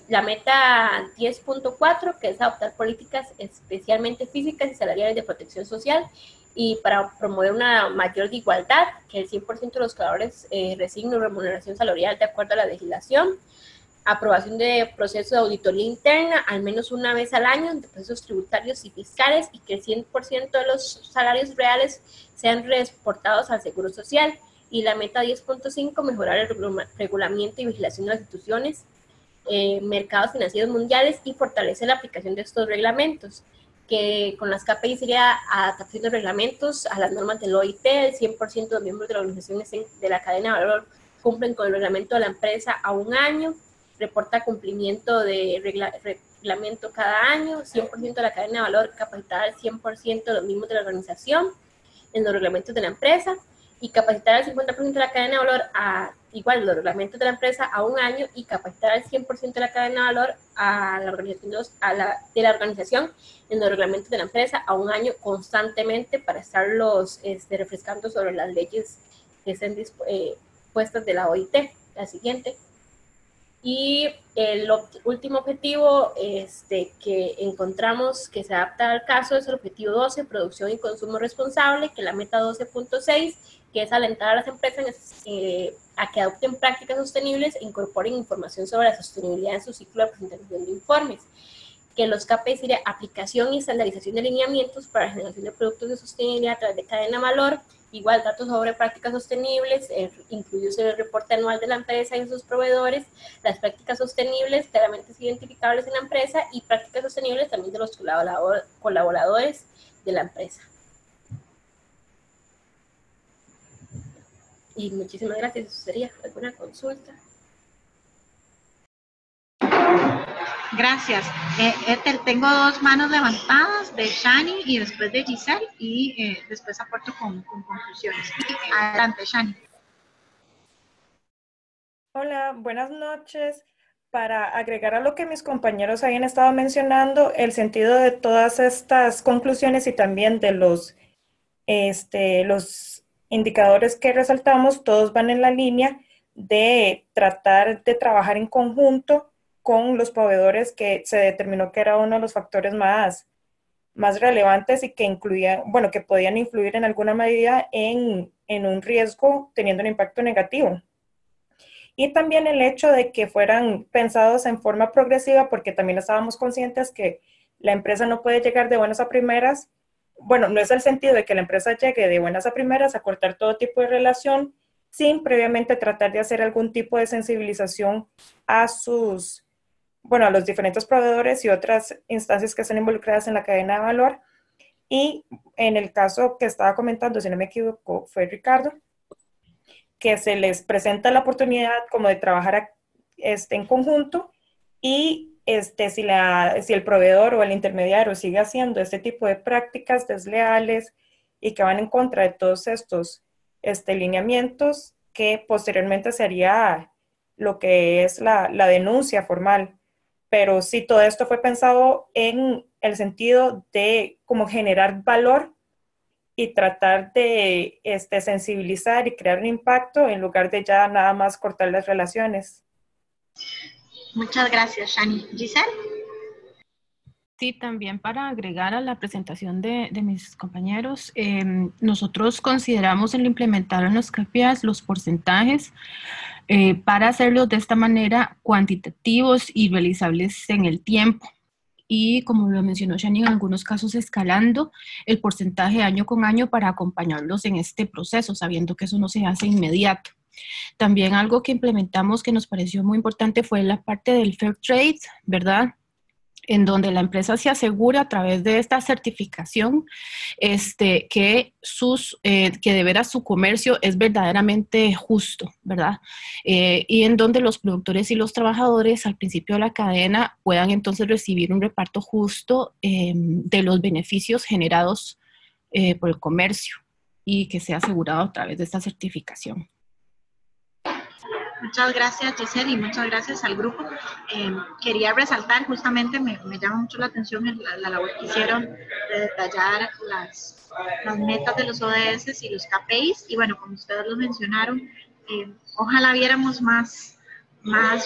La meta 10.4, que es adoptar políticas especialmente físicas y salariales de protección social y para promover una mayor igualdad, que el 100% de los trabajadores reciben una remuneración salarial de acuerdo a la legislación. Aprobación de procesos de auditoría interna al menos una vez al año de procesos tributarios y fiscales, y que el 100% de los salarios reales sean reportados al Seguro Social. Y la meta 10.5, mejorar el regulamiento y vigilación de las instituciones, mercados financieros mundiales, y fortalecer la aplicación de estos reglamentos, que con las KPI sería adaptación de reglamentos a las normas del OIT. El 100% de los miembros de la organización de la cadena de valor cumplen con el reglamento de la empresa a un año, reporta cumplimiento de reglamento cada año. 100% de la cadena de valor capacitada al 100% de los miembros de la organización en los reglamentos de la empresa, y capacitar al 50% de la cadena de valor igual los reglamentos de la empresa a un año, y capacitar al 100% de la cadena de valor de la organización en los reglamentos de la empresa a un año constantemente, para estarlos refrescando sobre las leyes que estén puestas de la OIT. La siguiente. Y el último objetivo que encontramos que se adapta al caso es el objetivo 12, producción y consumo responsable, que la meta 12.6, que es alentar a las empresas a que adopten prácticas sostenibles e incorporen información sobre la sostenibilidad en su ciclo de presentación de informes. Que los KPI sería aplicación y estandarización de lineamientos para la generación de productos de sostenibilidad a través de cadena de valor, igual datos sobre prácticas sostenibles, incluidos en el reporte anual de la empresa y de sus proveedores, las prácticas sostenibles claramente identificables en la empresa, y prácticas sostenibles también de los colaboradores de la empresa. Y muchísimas gracias. ¿Eso sería alguna consulta? Gracias. Ethel, tengo 2 manos levantadas, de Shani y después de Giselle, y después aporto con conclusiones. Adelante, Shani. Hola, buenas noches. Para agregar a lo que mis compañeros habían estado mencionando, el sentido de todas estas conclusiones y también de los indicadores que resaltamos, todos van en la línea de tratar de trabajar en conjunto con los proveedores, que se determinó que era uno de los factores más relevantes y que incluían, bueno, que podían influir en alguna medida en un riesgo teniendo un impacto negativo. Y también el hecho de que fueran pensados en forma progresiva, porque también estábamos conscientes que la empresa no puede llegar de buenas a primeras. Bueno, no es el sentido de que la empresa llegue de buenas a primeras a cortar todo tipo de relación sin previamente tratar de hacer algún tipo de sensibilización a a los diferentes proveedores y otras instancias que están involucradas en la cadena de valor. Y en el caso que estaba comentando, si no me equivoco, fue Ricardo, que se les presenta la oportunidad como de trabajar en conjunto, y si el proveedor o el intermediario sigue haciendo este tipo de prácticas desleales y que van en contra de todos estos lineamientos, que posteriormente sería lo que es la denuncia formal. Pero sí, todo esto fue pensado en el sentido de como generar valor y tratar de sensibilizar y crear un impacto en lugar de ya nada más cortar las relaciones. Muchas gracias, Shani. Giselle. Sí, también para agregar a la presentación de mis compañeros, nosotros consideramos el implementar en los KPIs los porcentajes para hacerlos de esta manera cuantitativos y realizables en el tiempo. Y como lo mencionó Shani, en algunos casos escalando el porcentaje año con año para acompañarlos en este proceso, sabiendo que eso no se hace inmediato. También algo que implementamos que nos pareció muy importante fue la parte del Fair Trade, ¿verdad?, en donde la empresa se asegura a través de esta certificación que de veras su comercio es verdaderamente justo, ¿verdad? Y en donde los productores y los trabajadores al principio de la cadena puedan entonces recibir un reparto justo de los beneficios generados por el comercio y que sea asegurado a través de esta certificación. Muchas gracias, Giselle, y muchas gracias al grupo. Quería resaltar, justamente me llama mucho la atención la labor que hicieron de detallar las metas de los ODS y los KPIs, y bueno, como ustedes lo mencionaron, ojalá viéramos más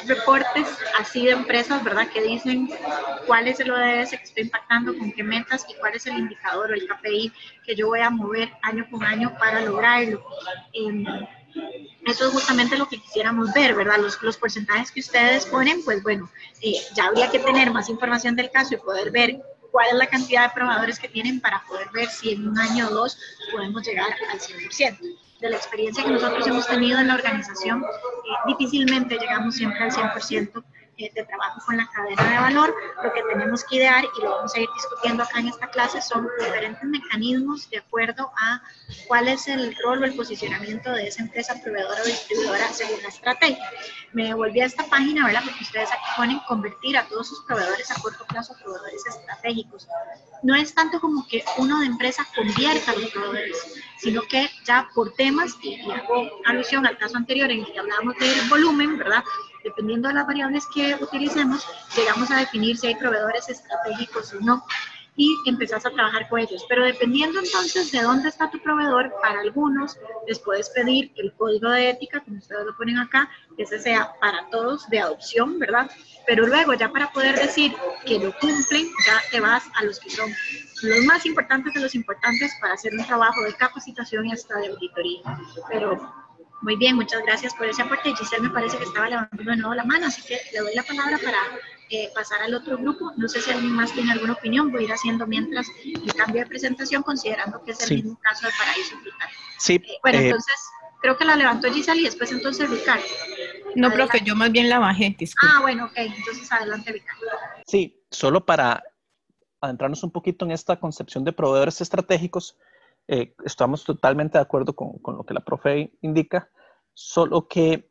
reportes así de empresas, ¿verdad?, que dicen cuál es el ODS que está impactando, con qué metas y cuál es el indicador o el KPI que yo voy a mover año con año para lograrlo. Eso es justamente lo que quisiéramos ver, ¿verdad? Los porcentajes que ustedes ponen, pues bueno, ya habría que tener más información del caso y poder ver cuál es la cantidad de probadores que tienen para poder ver si en un año o dos podemos llegar al 100%. De la experiencia que nosotros hemos tenido en la organización, difícilmente llegamos siempre al 100% de trabajo con la cadena de valor. Lo que tenemos que idear, y lo vamos a ir discutiendo acá en esta clase, son diferentes mecanismos de acuerdo a cuál es el rol o el posicionamiento de esa empresa proveedora o distribuidora según la estrategia. Me volví a esta página, ¿verdad?, porque ustedes aquí ponen convertir a todos sus proveedores a corto plazo a proveedores estratégicos. No es tanto como que uno de empresa convierta a los proveedores, sino que ya por temas, y hago alusión al caso anterior en el que hablábamos del volumen, ¿verdad?, dependiendo de las variables que utilicemos, llegamos a definir si hay proveedores estratégicos o no, y empezás a trabajar con ellos. Pero dependiendo entonces de dónde está tu proveedor, para algunos les puedes pedir el código de ética, como ustedes lo ponen acá, que ese sea para todos de adopción, ¿verdad? Pero luego ya para poder decir que lo cumplen, ya te vas a los que son los más importantes de los importantes para hacer un trabajo de capacitación y hasta de auditoría. Pero muy bien, muchas gracias por ese aporte. Giselle me parece que estaba levantando de nuevo la mano, así que le doy la palabra para pasar al otro grupo. No sé si alguien más tiene alguna opinión, voy a ir haciendo mientras el cambio de presentación, considerando que es el mismo caso de Paraíso Frutal. Sí. Bueno, entonces, creo que la levantó Giselle y después entonces Ricardo. No, adelante. Profe, yo más bien la bajé, disculpe. Bueno, ok, entonces adelante Ricardo. Sí, solo para adentrarnos un poquito en esta concepción de proveedores estratégicos, estamos totalmente de acuerdo con lo que la profe indica, solo que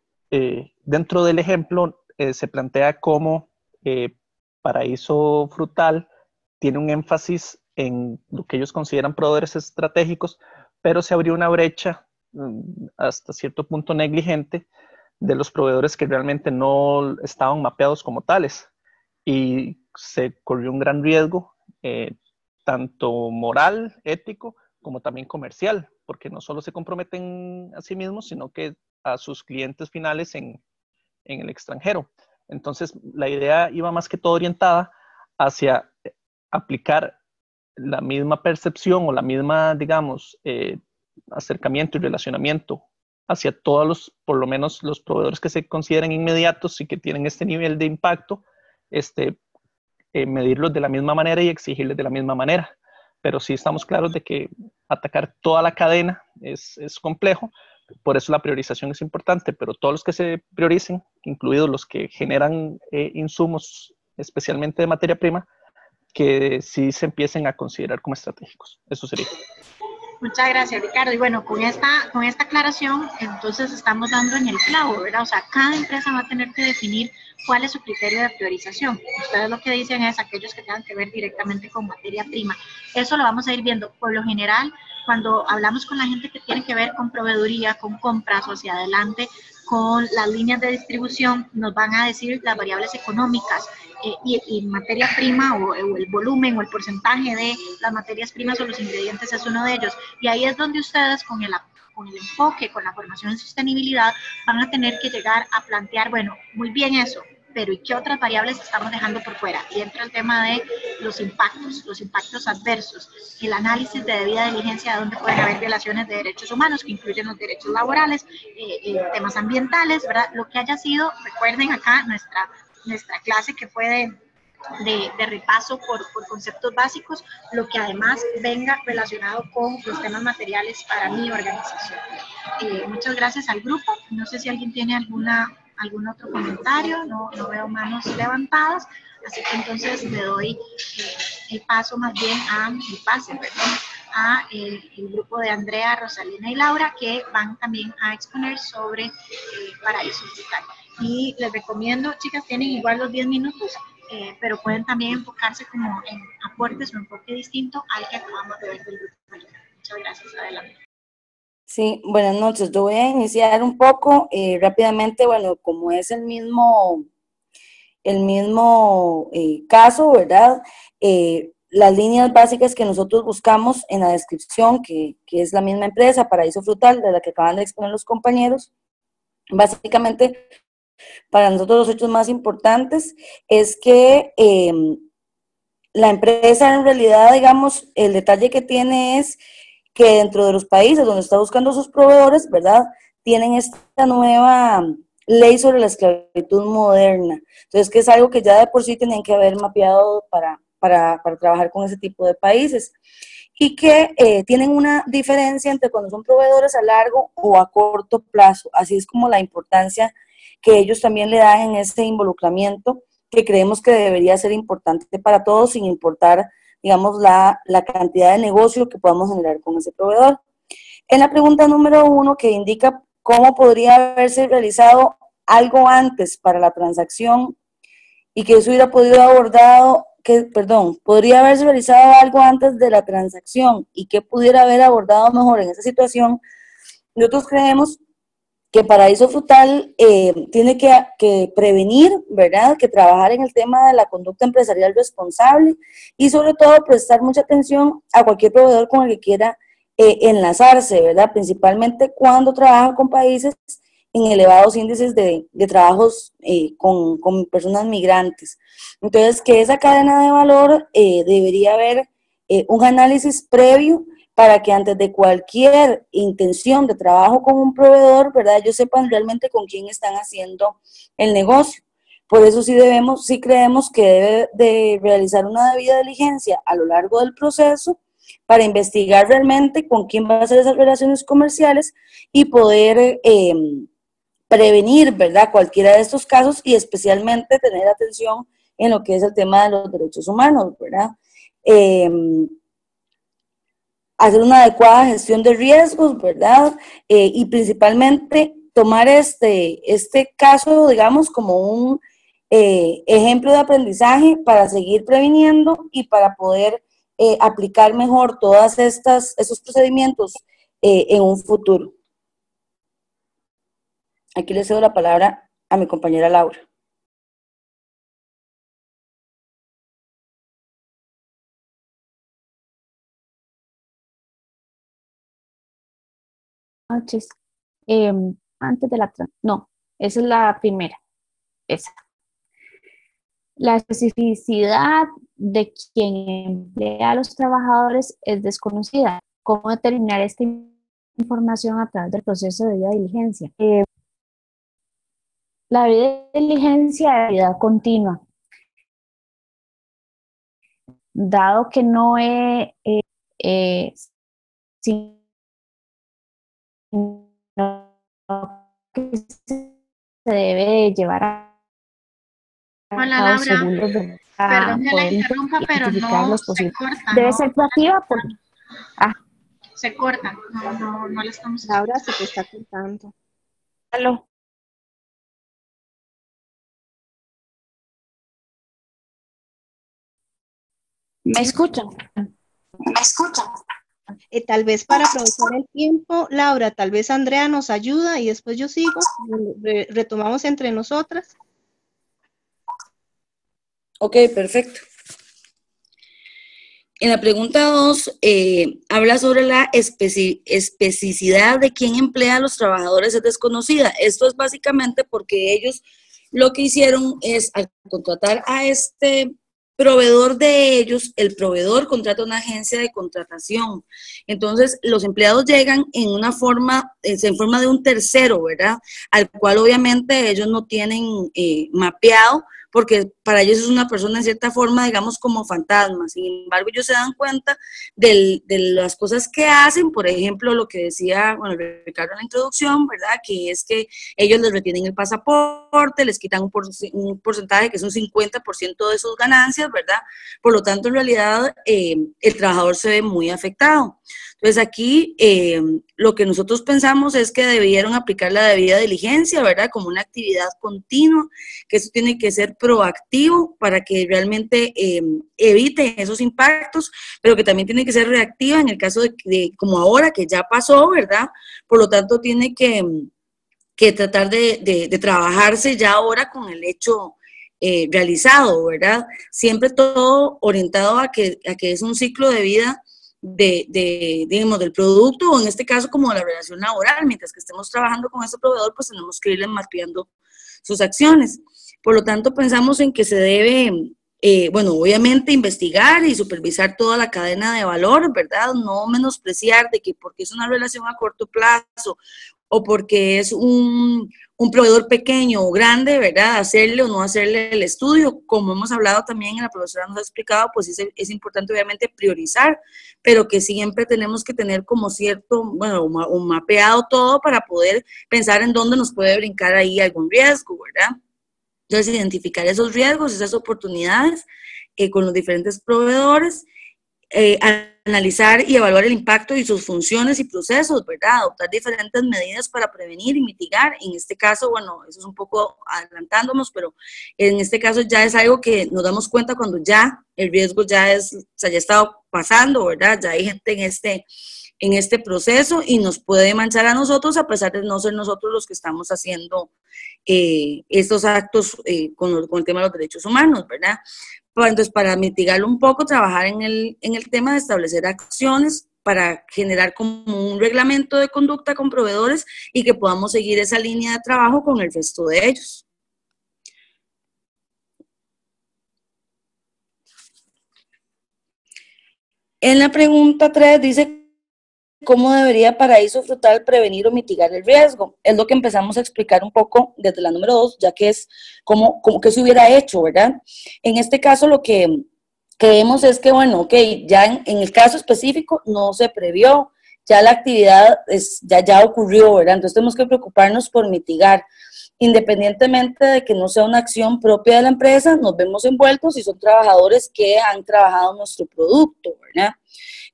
dentro del ejemplo se plantea cómo Paraíso Frutal tiene un énfasis en lo que ellos consideran proveedores estratégicos, pero se abrió una brecha hasta cierto punto negligente de los proveedores que realmente no estaban mapeados como tales, y se corrió un gran riesgo, tanto moral, ético, como también comercial, porque no solo se comprometen a sí mismos, sino que a sus clientes finales en el extranjero. Entonces, la idea iba más que todo orientada hacia aplicar la misma percepción o la misma, digamos, acercamiento y relacionamiento hacia todos los, por lo menos los proveedores que se consideran inmediatos y que tienen este nivel de impacto, medirlos de la misma manera y exigirles de la misma manera. Pero sí estamos claros de que atacar toda la cadena es complejo, por eso la priorización es importante, pero todos los que se prioricen, incluidos los que generan insumos, especialmente de materia prima, que sí se empiecen a considerar como estratégicos. Eso sería. Muchas gracias, Ricardo. Y bueno, con esta aclaración, entonces estamos dando en el clavo, ¿verdad? O sea, cada empresa va a tener que definir cuál es su criterio de priorización. Ustedes lo que dicen es aquellos que tengan que ver directamente con materia prima. Eso lo vamos a ir viendo. Por lo general, cuando hablamos con la gente que tiene que ver con proveeduría, con compras o hacia adelante, con las líneas de distribución, nos van a decir las variables económicas y materia prima o el volumen o el porcentaje de las materias primas o los ingredientes es uno de ellos. Y ahí es donde ustedes con el enfoque, con la formación en sostenibilidad, van a tener que llegar a plantear, bueno, muy bien eso, pero ¿y qué otras variables estamos dejando por fuera? Y entra el tema de los impactos adversos, el análisis de debida diligencia de dónde pueden haber violaciones de derechos humanos, que incluyen los derechos laborales, temas ambientales, ¿verdad? Lo que haya sido, recuerden acá nuestra clase que fue de repaso por conceptos básicos, lo que además venga relacionado con los temas materiales para mi organización. Muchas gracias al grupo. No sé si alguien tiene algún otro comentario, no veo manos levantadas, así que entonces le doy el paso más bien a el grupo de Andrea, Rosalina y Laura, que van también a exponer sobre paraíso fiscal. Y les recomiendo, chicas, tienen igual los 10 minutos, pero pueden también enfocarse como en aportes o enfoque distinto al que acabamos de ver del grupo. Muchas gracias, adelante. Sí, buenas noches. Yo voy a iniciar un poco rápidamente, bueno, como es el mismo caso, ¿verdad? Las líneas básicas que nosotros buscamos en la descripción, que es la misma empresa, Paraíso Frutal, de la que acaban de exponer los compañeros, básicamente para nosotros los hechos más importantes es que la empresa en realidad, digamos, el detalle que tiene es que dentro de los países donde está buscando sus proveedores, ¿verdad?, tienen esta nueva ley sobre la esclavitud moderna. Entonces, que es algo que ya de por sí tenían que haber mapeado para trabajar con ese tipo de países. Y que tienen una diferencia entre cuando son proveedores a largo o a corto plazo. Así es como la importancia que ellos también le dan en este involucramiento, que creemos que debería ser importante para todos, sin importar, digamos, la cantidad de negocio que podamos generar con ese proveedor. En la pregunta número 1, que indica cómo podría haberse realizado algo antes para la transacción y que eso hubiera podido podría haberse realizado algo antes de la transacción y que pudiera haber abordado mejor en esa situación, nosotros creemos que Paraíso Frutal tiene que prevenir, ¿verdad?, que trabajar en el tema de la conducta empresarial responsable y sobre todo prestar mucha atención a cualquier proveedor con el que quiera enlazarse, ¿verdad?, principalmente cuando trabaja con países en elevados índices de trabajos con personas migrantes. Entonces, que esa cadena de valor debería haber un análisis previo para que antes de cualquier intención de trabajo con un proveedor, ¿verdad?, ellos sepan realmente con quién están haciendo el negocio. Por eso sí creemos que debe de realizar una debida diligencia a lo largo del proceso para investigar realmente con quién va a hacer esas relaciones comerciales y poder prevenir, ¿verdad?, cualquiera de estos casos y especialmente tener atención en lo que es el tema de los derechos humanos, ¿verdad? Hacer una adecuada gestión de riesgos, ¿verdad? Y principalmente tomar este caso, digamos, como un ejemplo de aprendizaje para seguir previniendo y para poder aplicar mejor todos esos procedimientos en un futuro. Aquí le cedo la palabra a mi compañera Laura. Noches. Antes de no, esa es la primera, esa. La especificidad de quien emplea a los trabajadores es desconocida. ¿Cómo determinar esta información a través del proceso de debida diligencia? La debida diligencia es vida continua. Dado que no que se debe llevar a Hola, Laura. segundos de Perdón que la interrumpa, pero no los se corta. Debe ¿no? ser proactiva porque... Se corta, no la estamos escuchando. Laura, se te está cortando. Aló. ¿Me escuchan? Tal vez para aprovechar el tiempo, Laura, tal vez Andrea nos ayuda y después yo sigo, retomamos entre nosotras. Ok, perfecto. En la pregunta 2, habla sobre la especificidad de quién emplea a los trabajadores es desconocida. Esto es básicamente porque ellos lo que hicieron es, al contratar a este proveedor de ellos, el proveedor contrata una agencia de contratación. Entonces, los empleados llegan en una forma, en forma de un tercero, ¿verdad? Al cual obviamente ellos no tienen mapeado, porque para ellos es una persona en cierta forma, digamos, como fantasma. Sin embargo, ellos se dan cuenta de las cosas que hacen, por ejemplo, lo que decía, bueno, Ricardo en la introducción, ¿verdad? Que es que ellos les retienen el pasaporte, les quitan un porcentaje que es un 50% de sus ganancias, ¿verdad? Por lo tanto, en realidad, el trabajador se ve muy afectado. Entonces, aquí lo que nosotros pensamos es que debieron aplicar la debida diligencia, ¿verdad? Como una actividad continua, que eso tiene que ser proactivo para que realmente evite esos impactos, pero que también tiene que ser reactiva en el caso de como ahora, que ya pasó, ¿verdad? Por lo tanto, tiene que tratar de trabajarse ya ahora con el hecho realizado, ¿verdad? Siempre todo orientado a que es un ciclo de vida digamos, del producto, o en este caso como la relación laboral. Mientras que estemos trabajando con ese proveedor, pues tenemos que irle mapeando sus acciones. Por lo tanto, pensamos en que se debe, bueno, obviamente investigar y supervisar toda la cadena de valor, ¿verdad? No menospreciar de que porque es una relación a corto plazo o porque es un proveedor pequeño o grande, ¿verdad? Hacerle o no hacerle el estudio. Como hemos hablado también, la profesora nos ha explicado, pues es importante obviamente priorizar, pero que siempre tenemos que tener como cierto, bueno, un mapeado todo para poder pensar en dónde nos puede brincar ahí algún riesgo, ¿verdad? Entonces, identificar esos riesgos, esas oportunidades con los diferentes proveedores, analizar y evaluar el impacto y sus funciones y procesos, ¿verdad? Adoptar diferentes medidas para prevenir y mitigar. En este caso, bueno, eso es un poco adelantándonos, pero en este caso ya es algo que nos damos cuenta cuando ya el riesgo ya ya ha estado pasando, ¿verdad? Ya hay gente en este proceso y nos puede manchar a nosotros a pesar de no ser nosotros los que estamos haciendo estos actos con el tema de los derechos humanos, ¿verdad? Entonces, para mitigarlo un poco, trabajar en el tema de establecer acciones para generar como un reglamento de conducta con proveedores y que podamos seguir esa línea de trabajo con el resto de ellos. En la pregunta 3 dice, ¿cómo debería Paraíso Frutal prevenir o mitigar el riesgo? Es lo que empezamos a explicar un poco desde la número 2, ya que es como que se hubiera hecho, ¿verdad? En este caso lo que creemos es que, bueno, ok, ya en el caso específico no se previó, ya la actividad ya ocurrió, ¿verdad? Entonces tenemos que preocuparnos por mitigar. Independientemente de que no sea una acción propia de la empresa, nos vemos envueltos y son trabajadores que han trabajado nuestro producto, ¿verdad?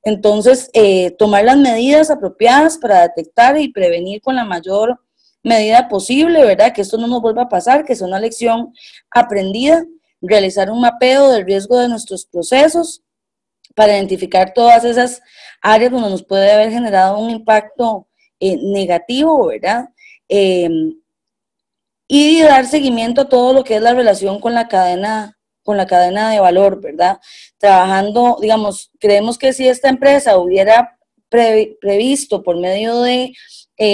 Entonces, tomar las medidas apropiadas para detectar y prevenir con la mayor medida posible, ¿verdad? Que esto no nos vuelva a pasar, que sea una lección aprendida, realizar un mapeo del riesgo de nuestros procesos para identificar todas esas áreas donde nos puede haber generado un impacto negativo, ¿verdad? Y dar seguimiento a todo lo que es la relación con la cadena de valor, ¿verdad? Trabajando, digamos, creemos que si esta empresa hubiera previsto por medio de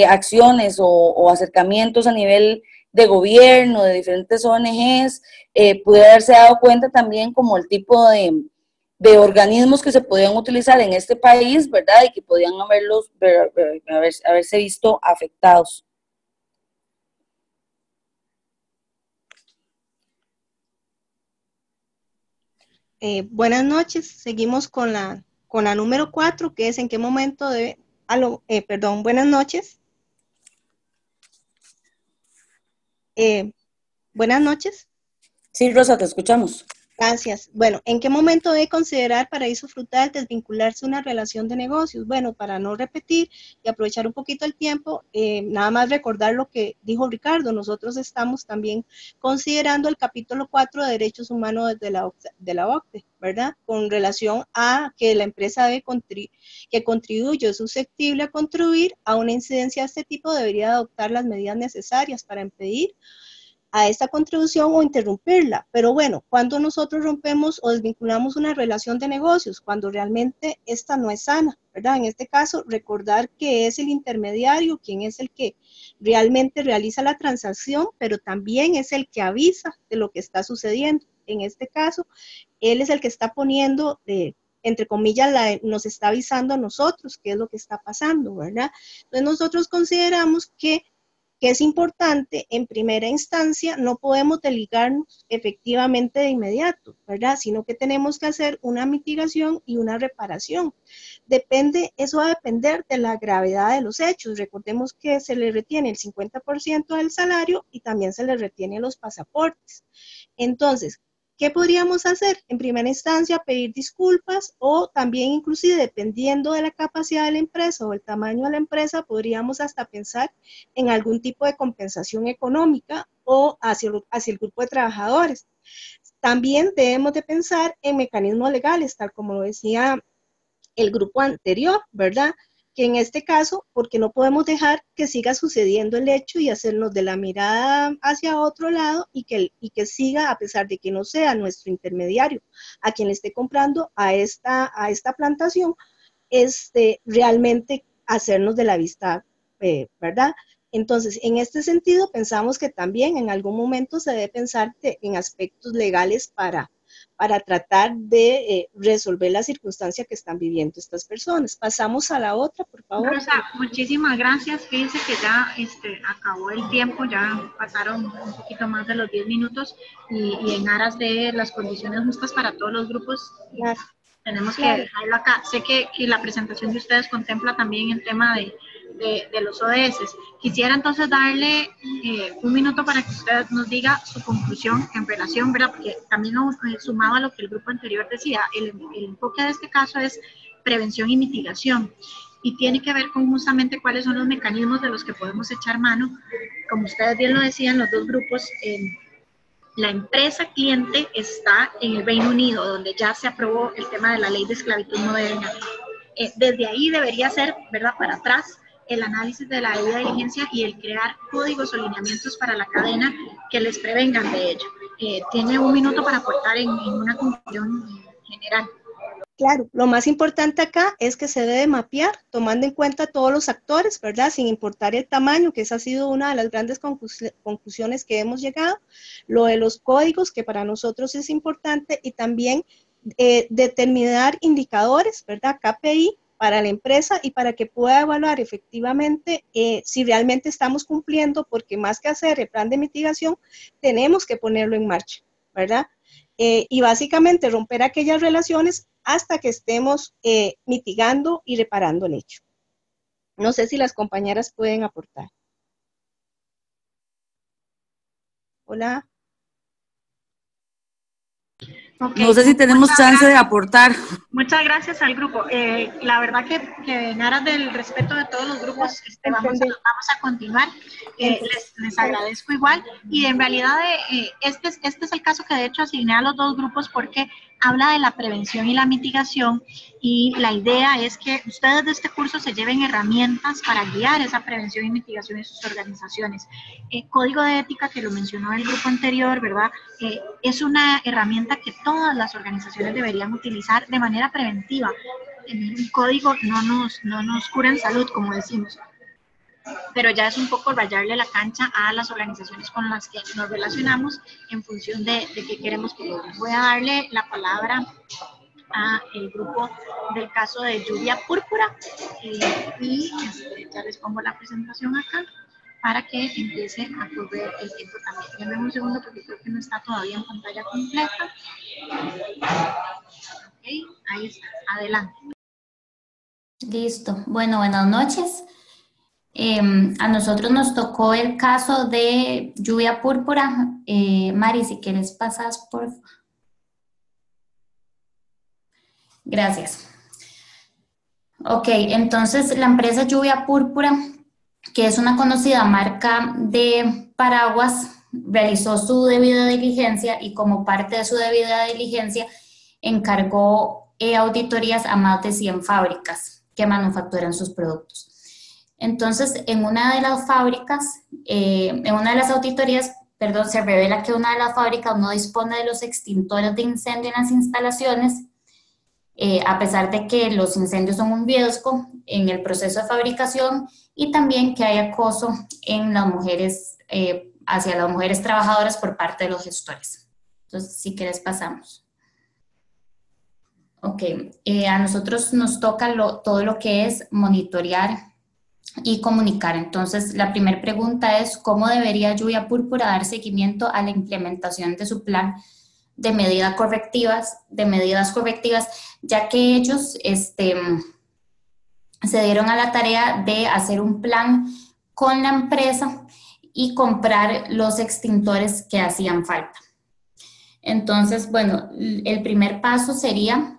acciones o acercamientos a nivel de gobierno, de diferentes ONGs, pudiera haberse dado cuenta también como el tipo de organismos que se podían utilizar en este país, ¿verdad? Y que podían haberse visto afectados. Buenas noches, seguimos con la número 4, que es en qué momento debe, perdón, buenas noches. Buenas noches. Sí, Rosa, te escuchamos. Gracias. Bueno, ¿en qué momento debe considerar paraíso frutal desvincularse una relación de negocios? Bueno, para no repetir y aprovechar un poquito el tiempo, nada más recordar lo que dijo Ricardo. Nosotros estamos también considerando el capítulo 4 de Derechos Humanos de la OCDE, ¿verdad? Con relación a que la empresa debe que contribuye o es susceptible a contribuir a una incidencia de este tipo, debería adoptar las medidas necesarias para impedir a esta contribución o interrumpirla. Pero bueno, cuando nosotros rompemos o desvinculamos una relación de negocios, cuando realmente esta no es sana, ¿verdad? En este caso, recordar que es el intermediario quien es el que realmente realiza la transacción, pero también es el que avisa de lo que está sucediendo. En este caso, él es el que está poniendo, entre comillas, nos está avisando a nosotros qué es lo que está pasando, ¿verdad? Entonces nosotros consideramos que es importante, en primera instancia, no podemos desligarnos efectivamente de inmediato, ¿verdad? Sino que tenemos que hacer una mitigación y una reparación. Eso va a depender de la gravedad de los hechos. Recordemos que se le retiene el 50% del salario y también se le retiene los pasaportes. Entonces, ¿qué podríamos hacer? En primera instancia, pedir disculpas o también inclusive dependiendo de la capacidad de la empresa o el tamaño de la empresa, podríamos hasta pensar en algún tipo de compensación económica o hacia el grupo de trabajadores. También debemos de pensar en mecanismos legales, tal como lo decía el grupo anterior, ¿verdad? Que en este caso, porque no podemos dejar que siga sucediendo el hecho y hacernos de la mirada hacia otro lado y que siga, a pesar de que no sea nuestro intermediario a quien le esté comprando a esta plantación, realmente hacernos de la vista, ¿verdad? Entonces, en este sentido, pensamos que también en algún momento se debe pensar en aspectos legales para tratar de resolver la circunstancia que están viviendo estas personas. Pasamos a la otra, por favor. Rosa, muchísimas gracias. Fíjense que ya acabó el tiempo, ya pasaron un poquito más de los 10 minutos y en aras de las condiciones justas para todos los grupos, tenemos que dejarlo acá. Sé que la presentación de ustedes contempla también el tema de los ODS. Quisiera entonces darle un minuto para que usted nos diga su conclusión en relación, ¿verdad? Porque también sumado a lo que el grupo anterior decía, el enfoque de este caso es prevención y mitigación y tiene que ver con justamente cuáles son los mecanismos de los que podemos echar mano. Como ustedes bien lo decían, los dos grupos, la empresa cliente está en el Reino Unido, donde ya se aprobó el tema de la ley de esclavitud moderna. Desde ahí debería ser, ¿verdad?, para atrás, el análisis de la debida diligencia y el crear códigos o lineamientos para la cadena que les prevengan de ello. Tiene un minuto para aportar en una conclusión general. Claro, lo más importante acá es que se debe mapear, tomando en cuenta todos los actores, ¿verdad? Sin importar el tamaño, que esa ha sido una de las grandes conclusiones que hemos llegado, lo de los códigos, que para nosotros es importante, y también determinar indicadores, ¿verdad? KPI, para la empresa y para que pueda evaluar efectivamente si realmente estamos cumpliendo, porque más que hacer el plan de mitigación, tenemos que ponerlo en marcha, ¿verdad? Y básicamente romper aquellas relaciones hasta que estemos mitigando y reparando el hecho. No sé si las compañeras pueden aportar. Hola. Okay. No sé si tenemos chance de aportar. Muchas gracias al grupo. La verdad que en aras del respeto de todos los grupos vamos a continuar. Les agradezco igual. Y en realidad este es el caso que de hecho asigné a los dos grupos porque habla de la prevención y la mitigación y la idea es que ustedes de este curso se lleven herramientas para guiar esa prevención y mitigación en sus organizaciones. Código de ética, que lo mencionó el grupo anterior, ¿verdad? Es una herramienta que todas las organizaciones deberían utilizar de manera preventiva. Un código no nos cura en salud, como decimos, pero ya es un poco rayarle la cancha a las organizaciones con las que nos relacionamos en función de qué queremos que logren. Voy a darle la palabra a el grupo del caso de Lluvia Púrpura y ya les pongo la presentación acá para que empiece a correr el tiempo también. Denme un segundo porque creo que no está todavía en pantalla completa. Ok, ahí está. Adelante. Listo. Bueno, buenas noches. A nosotros nos tocó el caso de Lluvia Púrpura. Mari, si quieres pasas por... Gracias. Ok, entonces la empresa Lluvia Púrpura, que es una conocida marca de paraguas, realizó su debida diligencia y como parte de su debida diligencia encargó auditorías a más de 100 fábricas que manufacturan sus productos. Entonces, en una de las fábricas, en una de las auditorías, perdón, se revela que una de las fábricas no dispone de los extintores de incendio en las instalaciones, a pesar de que los incendios son un riesgo en el proceso de fabricación, y también que hay acoso en las mujeres, hacia las mujeres trabajadoras por parte de los gestores. Entonces, si quieres pasamos. Ok, a nosotros nos toca todo lo que es monitorear y comunicar. Entonces, la primera pregunta es, ¿cómo debería Lluvia Púrpura dar seguimiento a la implementación de su plan de medidas correctivas, ya que ellos se dieron a la tarea de hacer un plan con la empresa y comprar los extintores que hacían falta? Entonces, bueno, el primer paso sería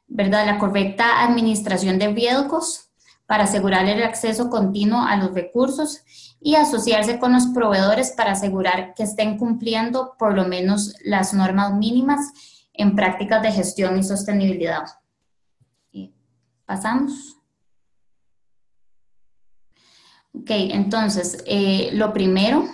¿verdad? La correcta administración de riesgos para asegurar el acceso continuo a los recursos y asociarse con los proveedores para asegurar que estén cumpliendo por lo menos las normas mínimas en prácticas de gestión y sostenibilidad. ¿Pasamos? Ok, entonces, lo primero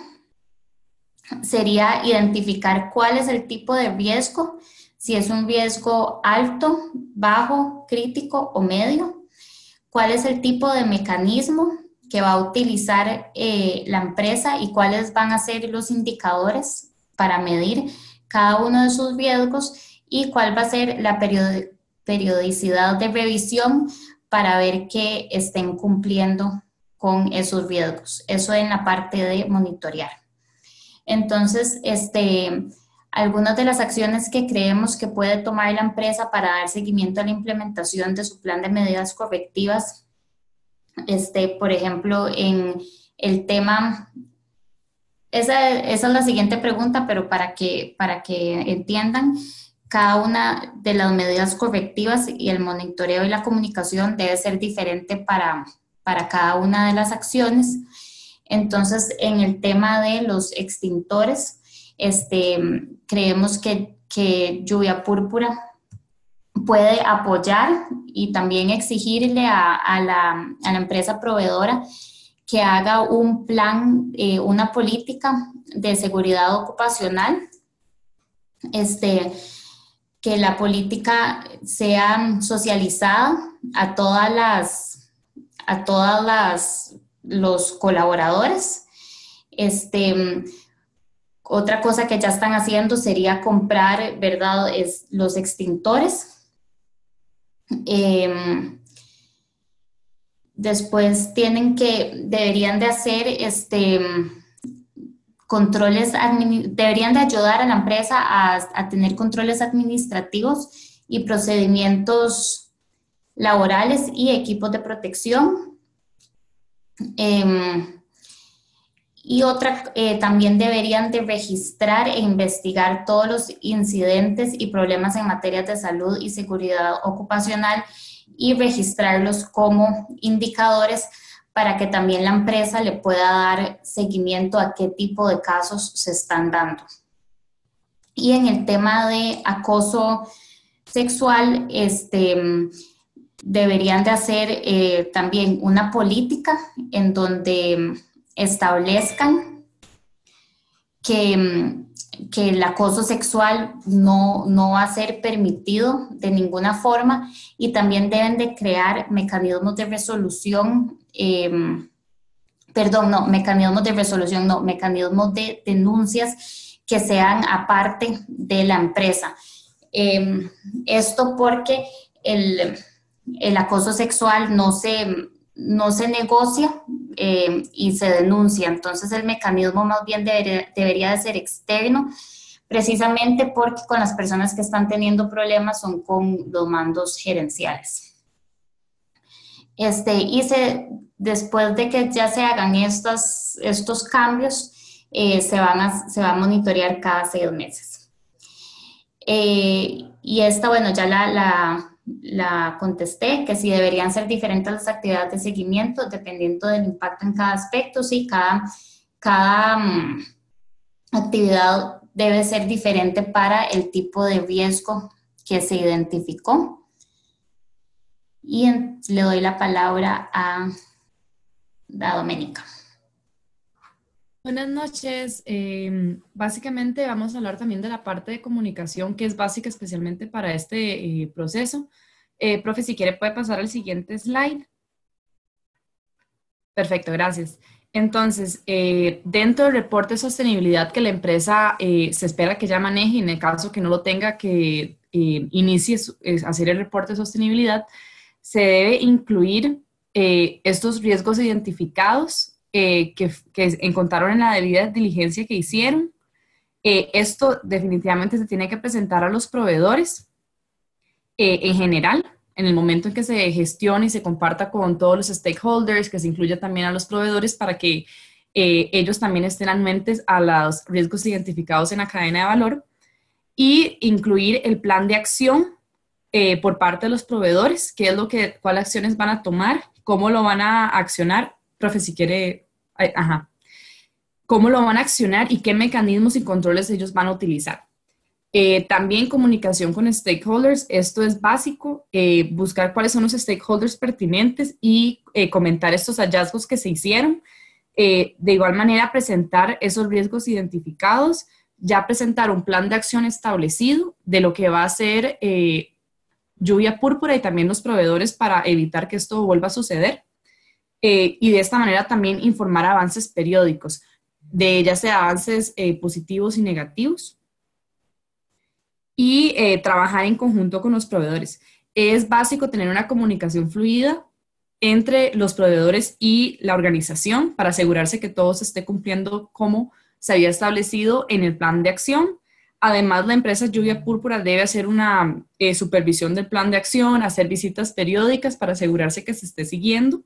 sería identificar cuál es el tipo de riesgo, si es un riesgo alto, bajo, crítico o medio, cuál es el tipo de mecanismo que va a utilizar la empresa y cuáles van a ser los indicadores para medir cada uno de sus riesgos y cuál va a ser la periodicidad de revisión para ver que estén cumpliendo con esos riesgos. Eso en la parte de monitorear. Entonces, algunas de las acciones que creemos que puede tomar la empresa para dar seguimiento a la implementación de su plan de medidas correctivas, por ejemplo, en el tema, esa es la siguiente pregunta, pero para que entiendan, cada una de las medidas correctivas y el monitoreo y la comunicación debe ser diferente para cada una de las acciones. Entonces, en el tema de los extintores, creemos que Lluvia Púrpura puede apoyar y también exigirle a la empresa proveedora que haga un plan, una política de seguridad ocupacional, que la política sea socializada a todas los colaboradores. Otra cosa que ya están haciendo sería comprar, ¿verdad?, los extintores. Después deberían de hacer controles, deberían de ayudar a la empresa a tener controles administrativos y procedimientos laborales y equipos de protección. Y también deberían de registrar e investigar todos los incidentes y problemas en materia de salud y seguridad ocupacional y registrarlos como indicadores para que también la empresa le pueda dar seguimiento a qué tipo de casos se están dando. Y en el tema de acoso sexual, deberían de hacer también una política en donde establezcan que el acoso sexual no va a ser permitido de ninguna forma, y también deben de crear mecanismos de resolución, mecanismos de denuncias que sean aparte de la empresa. Esto porque el acoso sexual no se negocia y se denuncia. Entonces el mecanismo más bien debería de ser externo, precisamente porque con las personas que están teniendo problemas son con los mandos gerenciales. Después de que ya se hagan estos cambios, se va a monitorear cada 6 meses. Y esta, bueno, ya la contesté, que si deberían ser diferentes las actividades de seguimiento dependiendo del impacto en cada aspecto. Sí, cada actividad debe ser diferente para el tipo de riesgo que se identificó. Y le doy la palabra a Doménica. Buenas noches. Básicamente vamos a hablar también de la parte de comunicación que es básica especialmente para este proceso. Profe, si quiere puede pasar al siguiente slide. Perfecto, gracias. Entonces, dentro del reporte de sostenibilidad que la empresa se espera que ya maneje, en el caso que no lo tenga, que inicie hacer el reporte de sostenibilidad, se debe incluir estos riesgos identificados que encontraron en la debida diligencia que hicieron. Esto definitivamente se tiene que presentar a los proveedores en general, en el momento en que se gestione y se comparta con todos los stakeholders, que se incluya también a los proveedores para que ellos también estén anuentes a los riesgos identificados en la cadena de valor, y incluir el plan de acción por parte de los proveedores, cuáles acciones van a tomar, cómo lo van a accionar. Profe, si quiere, cómo lo van a accionar y qué mecanismos y controles ellos van a utilizar. También comunicación con stakeholders, esto es básico, buscar cuáles son los stakeholders pertinentes y comentar estos hallazgos que se hicieron. De igual manera, presentar esos riesgos identificados, ya presentar un plan de acción establecido de lo que va a ser lluvia púrpura y también los proveedores para evitar que esto vuelva a suceder. Y de esta manera también informar avances periódicos, ya sea avances positivos y negativos. Y trabajar en conjunto con los proveedores. Es básico tener una comunicación fluida entre los proveedores y la organización para asegurarse que todo se esté cumpliendo como se había establecido en el plan de acción. Además, la empresa Lluvia Púrpura debe hacer una supervisión del plan de acción, hacer visitas periódicas para asegurarse que se esté siguiendo,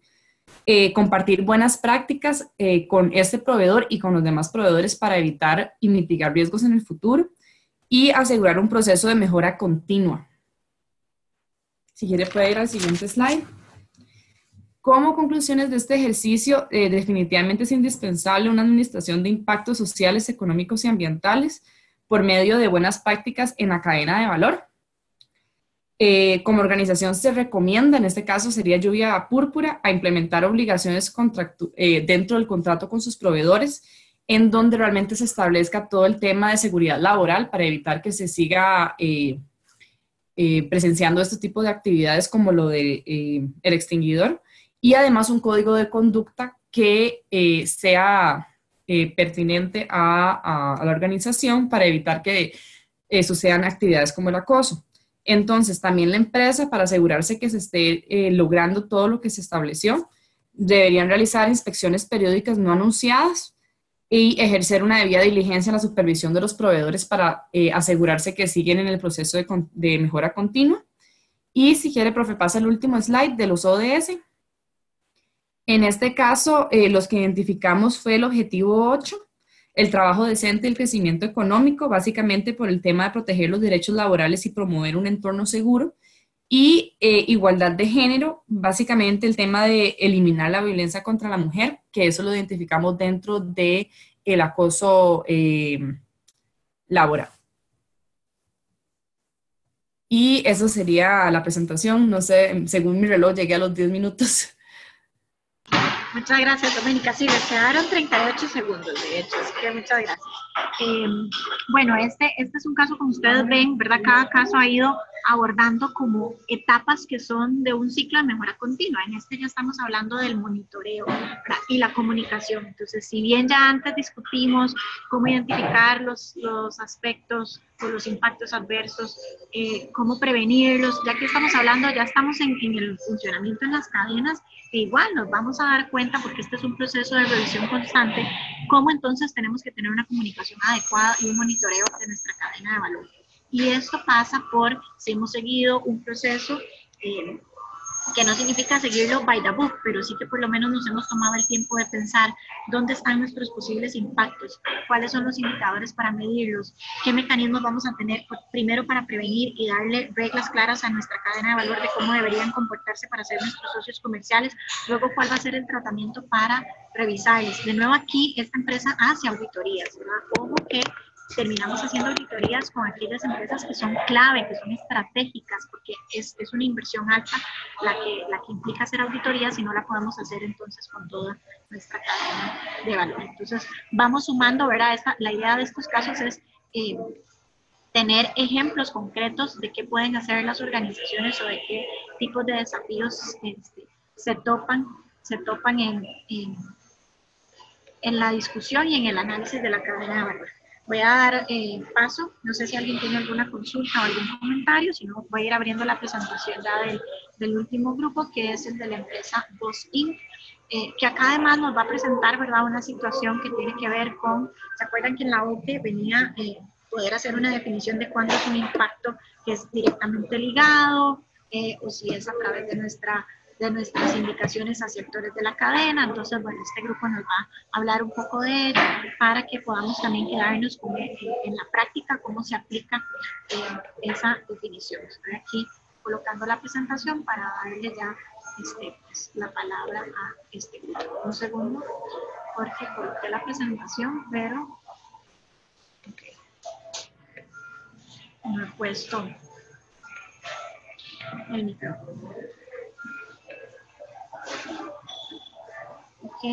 compartir buenas prácticas con este proveedor y con los demás proveedores para evitar y mitigar riesgos en el futuro, y asegurar un proceso de mejora continua. Si quiere puede ir al siguiente slide. Como conclusiones de este ejercicio, definitivamente es indispensable una administración de impactos sociales, económicos y ambientales por medio de buenas prácticas en la cadena de valor. Como organización se recomienda, en este caso sería Lluvia Púrpura, a implementar obligaciones dentro del contrato con sus proveedores, en donde realmente se establezca todo el tema de seguridad laboral para evitar que se siga presenciando este tipo de actividades como lo de el extinguidor, y además un código de conducta que sea pertinente a la organización para evitar que sucedan actividades como el acoso. Entonces, también la empresa, para asegurarse que se esté logrando todo lo que se estableció, deberían realizar inspecciones periódicas no anunciadas y ejercer una debida diligencia en la supervisión de los proveedores para asegurarse que siguen en el proceso de mejora continua. Y si quiere, profe, pasa el último slide de los ODS. En este caso, los que identificamos fue el objetivo 8, el trabajo decente y el crecimiento económico, básicamente por el tema de proteger los derechos laborales y promover un entorno seguro. Y igualdad de género, básicamente el tema de eliminar la violencia contra la mujer, que eso lo identificamos dentro del acoso laboral. Y eso sería la presentación. No sé, según mi reloj llegué a los 10 minutos. Muchas gracias, Doménica. Sí, les quedaron 38 segundos, de hecho, así que muchas gracias. Bueno, este es un caso, como ustedes ven, ¿verdad? Cada caso ha ido abordando como etapas que son de un ciclo de mejora continua. En este ya estamos hablando del monitoreo, ¿verdad? Y la comunicación. Entonces, si bien ya antes discutimos cómo identificar los aspectos o los impactos adversos, cómo prevenirlos, ya que estamos hablando, ya estamos en el funcionamiento en las cadenas, e igual nos vamos a dar cuenta, porque este es un proceso de revisión constante, cómo entonces tenemos que tener una comunicación adecuada y un monitoreo de nuestra cadena de valor. Y esto pasa por, si hemos seguido un proceso que no significa seguirlo by the book, pero sí que por lo menos nos hemos tomado el tiempo de pensar dónde están nuestros posibles impactos, cuáles son los indicadores para medirlos, qué mecanismos vamos a tener primero para prevenir y darle reglas claras a nuestra cadena de valor de cómo deberían comportarse para ser nuestros socios comerciales, luego cuál va a ser el tratamiento para revisarles. De nuevo aquí, esta empresa hace auditorías, ¿verdad? Ojo que terminamos haciendo auditorías con aquellas empresas que son clave, que son estratégicas, porque es una inversión alta la que implica hacer auditorías y no la podemos hacer entonces con toda nuestra cadena de valor. Entonces, vamos sumando, ¿verdad? La idea de estos casos es tener ejemplos concretos de qué pueden hacer las organizaciones o de qué tipos de desafíos se topan en la discusión y en el análisis de la cadena de valor. Voy a dar paso, no sé si alguien tiene alguna consulta o algún comentario, si no voy a ir abriendo la presentación ya del último grupo, que es el de la empresa BOSS Inc., que acá además nos va a presentar, ¿verdad?, una situación que tiene que ver con, ¿se acuerdan que en la OCDE venía poder hacer una definición de cuándo es un impacto que es directamente ligado o si es a través de nuestras indicaciones a sectores de la cadena? Entonces, bueno, este grupo nos va a hablar un poco de ello para que podamos también quedarnos con, en la práctica cómo se aplica esa definición. Estoy aquí colocando la presentación para darle ya pues, la palabra a este grupo. Un segundo, porque coloqué la presentación, pero no he puesto el micrófono. Ok,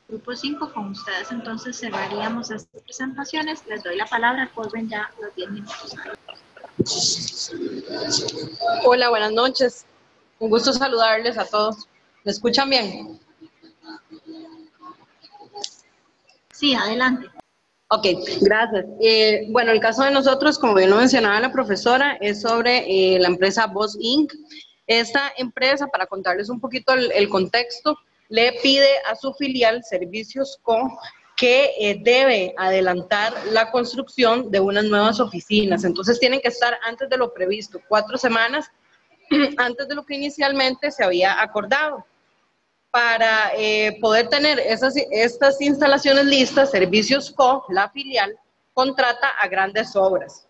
grupo 5, con ustedes entonces cerraríamos estas presentaciones. Les doy la palabra, vuelven ya los 10 minutos. Hola, buenas noches. Un gusto saludarles a todos. ¿Me escuchan bien? Sí, adelante. Ok, gracias. Bueno, el caso de nosotros, como bien lo mencionaba la profesora, es sobre la empresa BOSS Inc. Esta empresa, para contarles un poquito el contexto, le pide a su filial Servicios Co. que debe adelantar la construcción de unas nuevas oficinas. Entonces tienen que estar antes de lo previsto, 4 semanas antes de lo que inicialmente se había acordado. Para poder tener estas instalaciones listas, Servicios Co., la filial, contrata a Grandes Obras.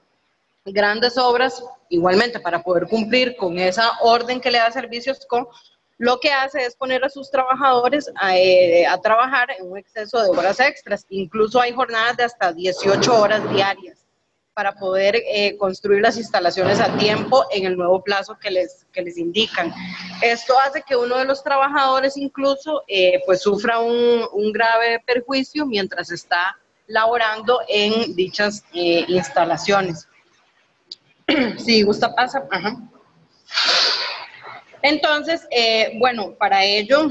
Grandes Obras, igualmente, para poder cumplir con esa orden que le da Servicios Co., lo que hace es poner a sus trabajadores a trabajar en un exceso de horas extras. Incluso hay jornadas de hasta 18 horas diarias para poder construir las instalaciones a tiempo en el nuevo plazo que les indican. Esto hace que uno de los trabajadores incluso pues sufra un grave perjuicio mientras está laborando en dichas instalaciones. Si gusta pasa. Ajá. Entonces, bueno, para ello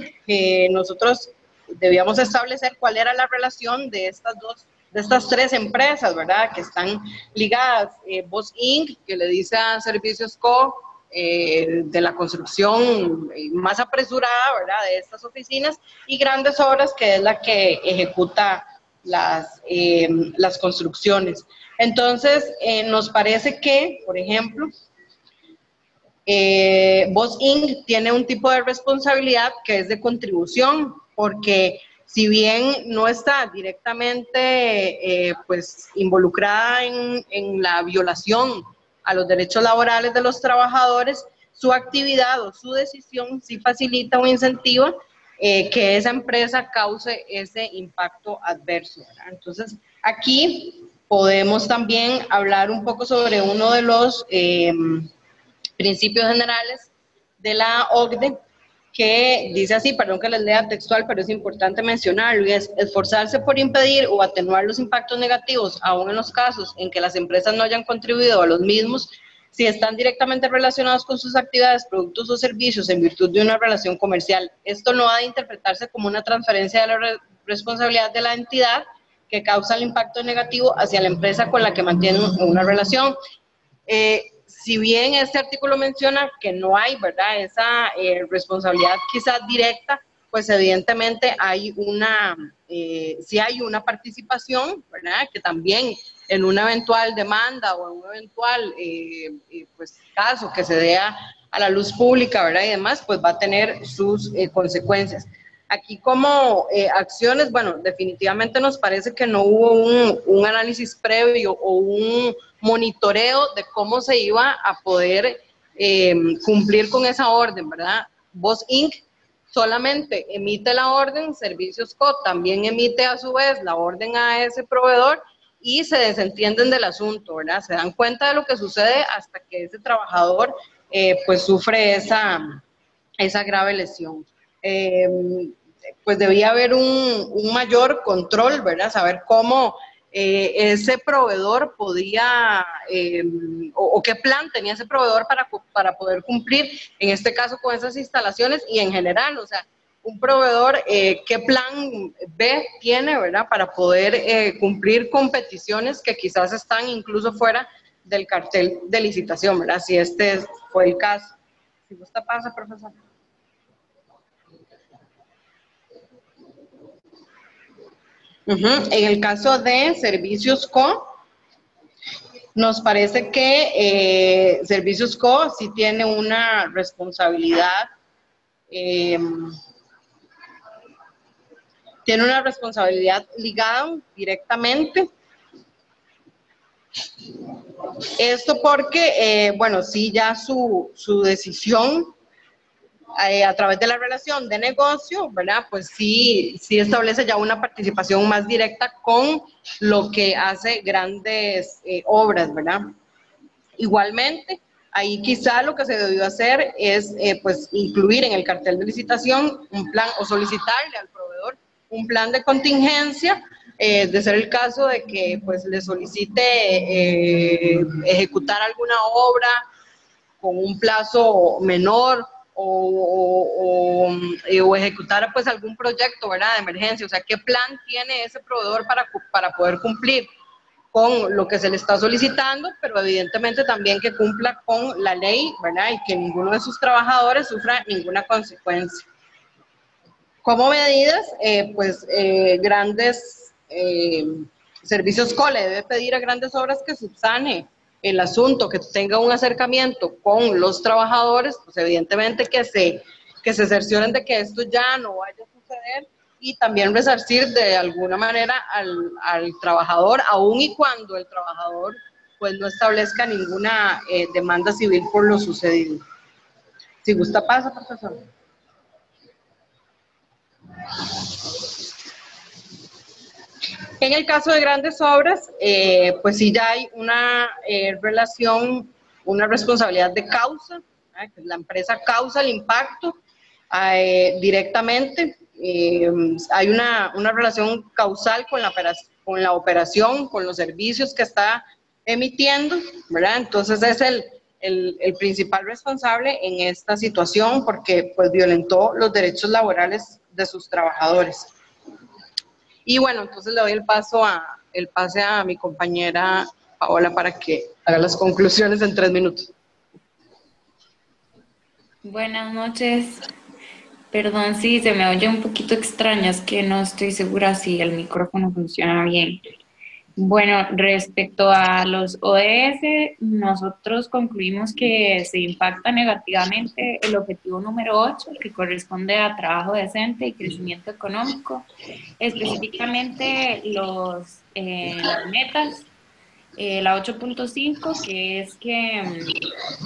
nosotros debíamos establecer cuál era la relación de estas 3 empresas, ¿verdad?, que están ligadas. BOSS Inc., que le dice a Servicios Co., de la construcción más apresurada, ¿verdad?, de estas oficinas, y Grandes Obras, que es la que ejecuta las construcciones. Entonces, nos parece que, por ejemplo, BOSS Inc. tiene un tipo de responsabilidad que es de contribución, porque si bien no está directamente pues involucrada en la violación a los derechos laborales de los trabajadores, su actividad o su decisión sí facilita o incentiva que esa empresa cause ese impacto adverso, ¿verdad? Entonces, aquí podemos también hablar un poco sobre uno de los principios generales de la OCDE, que dice así, perdón que les lea textual, pero es importante mencionarlo, y es esforzarse por impedir o atenuar los impactos negativos, aun en los casos en que las empresas no hayan contribuido a los mismos, si están directamente relacionados con sus actividades, productos o servicios en virtud de una relación comercial. Esto no ha de interpretarse como una transferencia de la responsabilidad de la entidad que causa el impacto negativo hacia la empresa con la que mantienen una relación. Si bien este artículo menciona que no hay, ¿verdad?, esa responsabilidad quizás directa, pues evidentemente hay sí hay una participación, ¿verdad?, que también en una eventual demanda o en un eventual pues, caso que se dé a la luz pública, ¿verdad? Y demás, pues va a tener sus consecuencias. Aquí como acciones, bueno, definitivamente nos parece que no hubo un análisis previo o un monitoreo de cómo se iba a poder cumplir con esa orden, ¿verdad? Voz Inc. solamente emite la orden, Servicios Co. también emite a su vez la orden a ese proveedor y se desentienden del asunto, ¿verdad? Se dan cuenta de lo que sucede hasta que ese trabajador pues sufre esa grave lesión. Pues debía haber un mayor control, ¿verdad? Saber cómo ese proveedor podía, o qué plan tenía ese proveedor para poder cumplir, en este caso con esas instalaciones y en general, o sea, un proveedor, qué plan B tiene, ¿verdad? Para poder cumplir con peticiones que quizás están incluso fuera del cartel de licitación, ¿verdad? Si este fue el caso. Si gusta, pasa, profesor. En el caso de Servicios Co., nos parece que Servicios Co. sí tiene una responsabilidad, ligada directamente. Esto porque, bueno, sí ya su decisión a través de la relación de negocio, ¿verdad? Pues sí establece ya una participación más directa con lo que hace grandes obras, ¿verdad? Igualmente, ahí quizá lo que se debió hacer es pues incluir en el cartel de licitación un plan o solicitarle al proveedor un plan de contingencia, de ser el caso de que pues le solicite ejecutar alguna obra con un plazo menor o ejecutar pues algún proyecto, ¿verdad?, de emergencia. O sea, ¿qué plan tiene ese proveedor para poder cumplir con lo que se le está solicitando, pero evidentemente también que cumpla con la ley, ¿verdad?, y que ninguno de sus trabajadores sufra ninguna consecuencia. Como medidas, pues grandes Servicios Co. le debe pedir a Grandes Obras que subsane el asunto, que tenga un acercamiento con los trabajadores, pues evidentemente que se cercioren de que esto ya no vaya a suceder, y también resarcir de alguna manera al trabajador, aun y cuando el trabajador pues no establezca ninguna demanda civil por lo sucedido. Si gusta, pasa, profesor. En el caso de Grandes Obras, pues sí ya hay una relación, una responsabilidad de causa, la empresa causa el impacto directamente, hay una relación causal con la operación, con los servicios que está emitiendo, ¿verdad? Entonces es el principal responsable en esta situación porque pues violentó los derechos laborales de sus trabajadores. Y bueno, entonces le doy el pase a mi compañera Paola para que haga las conclusiones en 3 minutos. Buenas noches. Perdón si se me oye un poquito extraña, es que no estoy segura si el micrófono funciona bien. Bueno, respecto a los ODS, nosotros concluimos que se impacta negativamente el objetivo número 8, que corresponde a trabajo decente y crecimiento económico, específicamente las metas, la 8.5, que es que,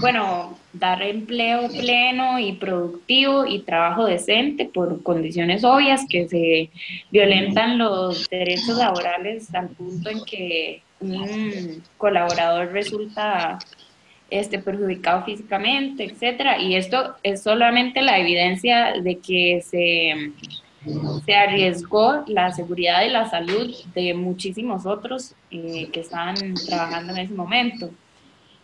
bueno, dar empleo pleno y productivo y trabajo decente por condiciones obvias, que se violentan los derechos laborales al punto en que un colaborador resulta perjudicado físicamente, etcétera. Y esto es solamente la evidencia de que se arriesgó la seguridad y la salud de muchísimos otros que estaban trabajando en ese momento.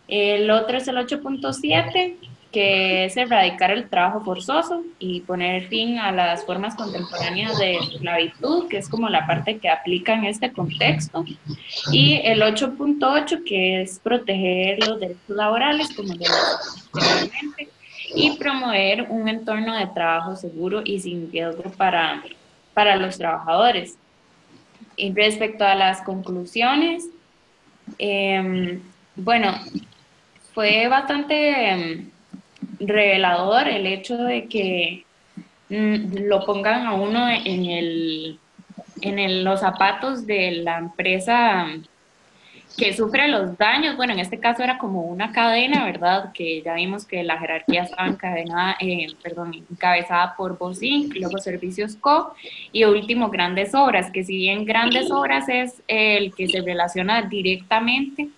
El otro es el 8.7, que es erradicar el trabajo forzoso y poner fin a las formas contemporáneas de esclavitud, que es como la parte que aplica en este contexto. Y el 8.8, que es proteger los derechos laborales, como ya anteriormente, y promover un entorno de trabajo seguro y sin riesgo para los trabajadores. Y respecto a las conclusiones, bueno, fue bastante revelador el hecho de que lo pongan a uno en los zapatos de la empresa que sufre los daños. Bueno, en este caso era como una cadena, ¿verdad? Que ya vimos que la jerarquía estaba encabezada por Bosinc, luego Servicios Co. y último Grandes Obras, que si bien Grandes Obras es el que se relaciona directamente,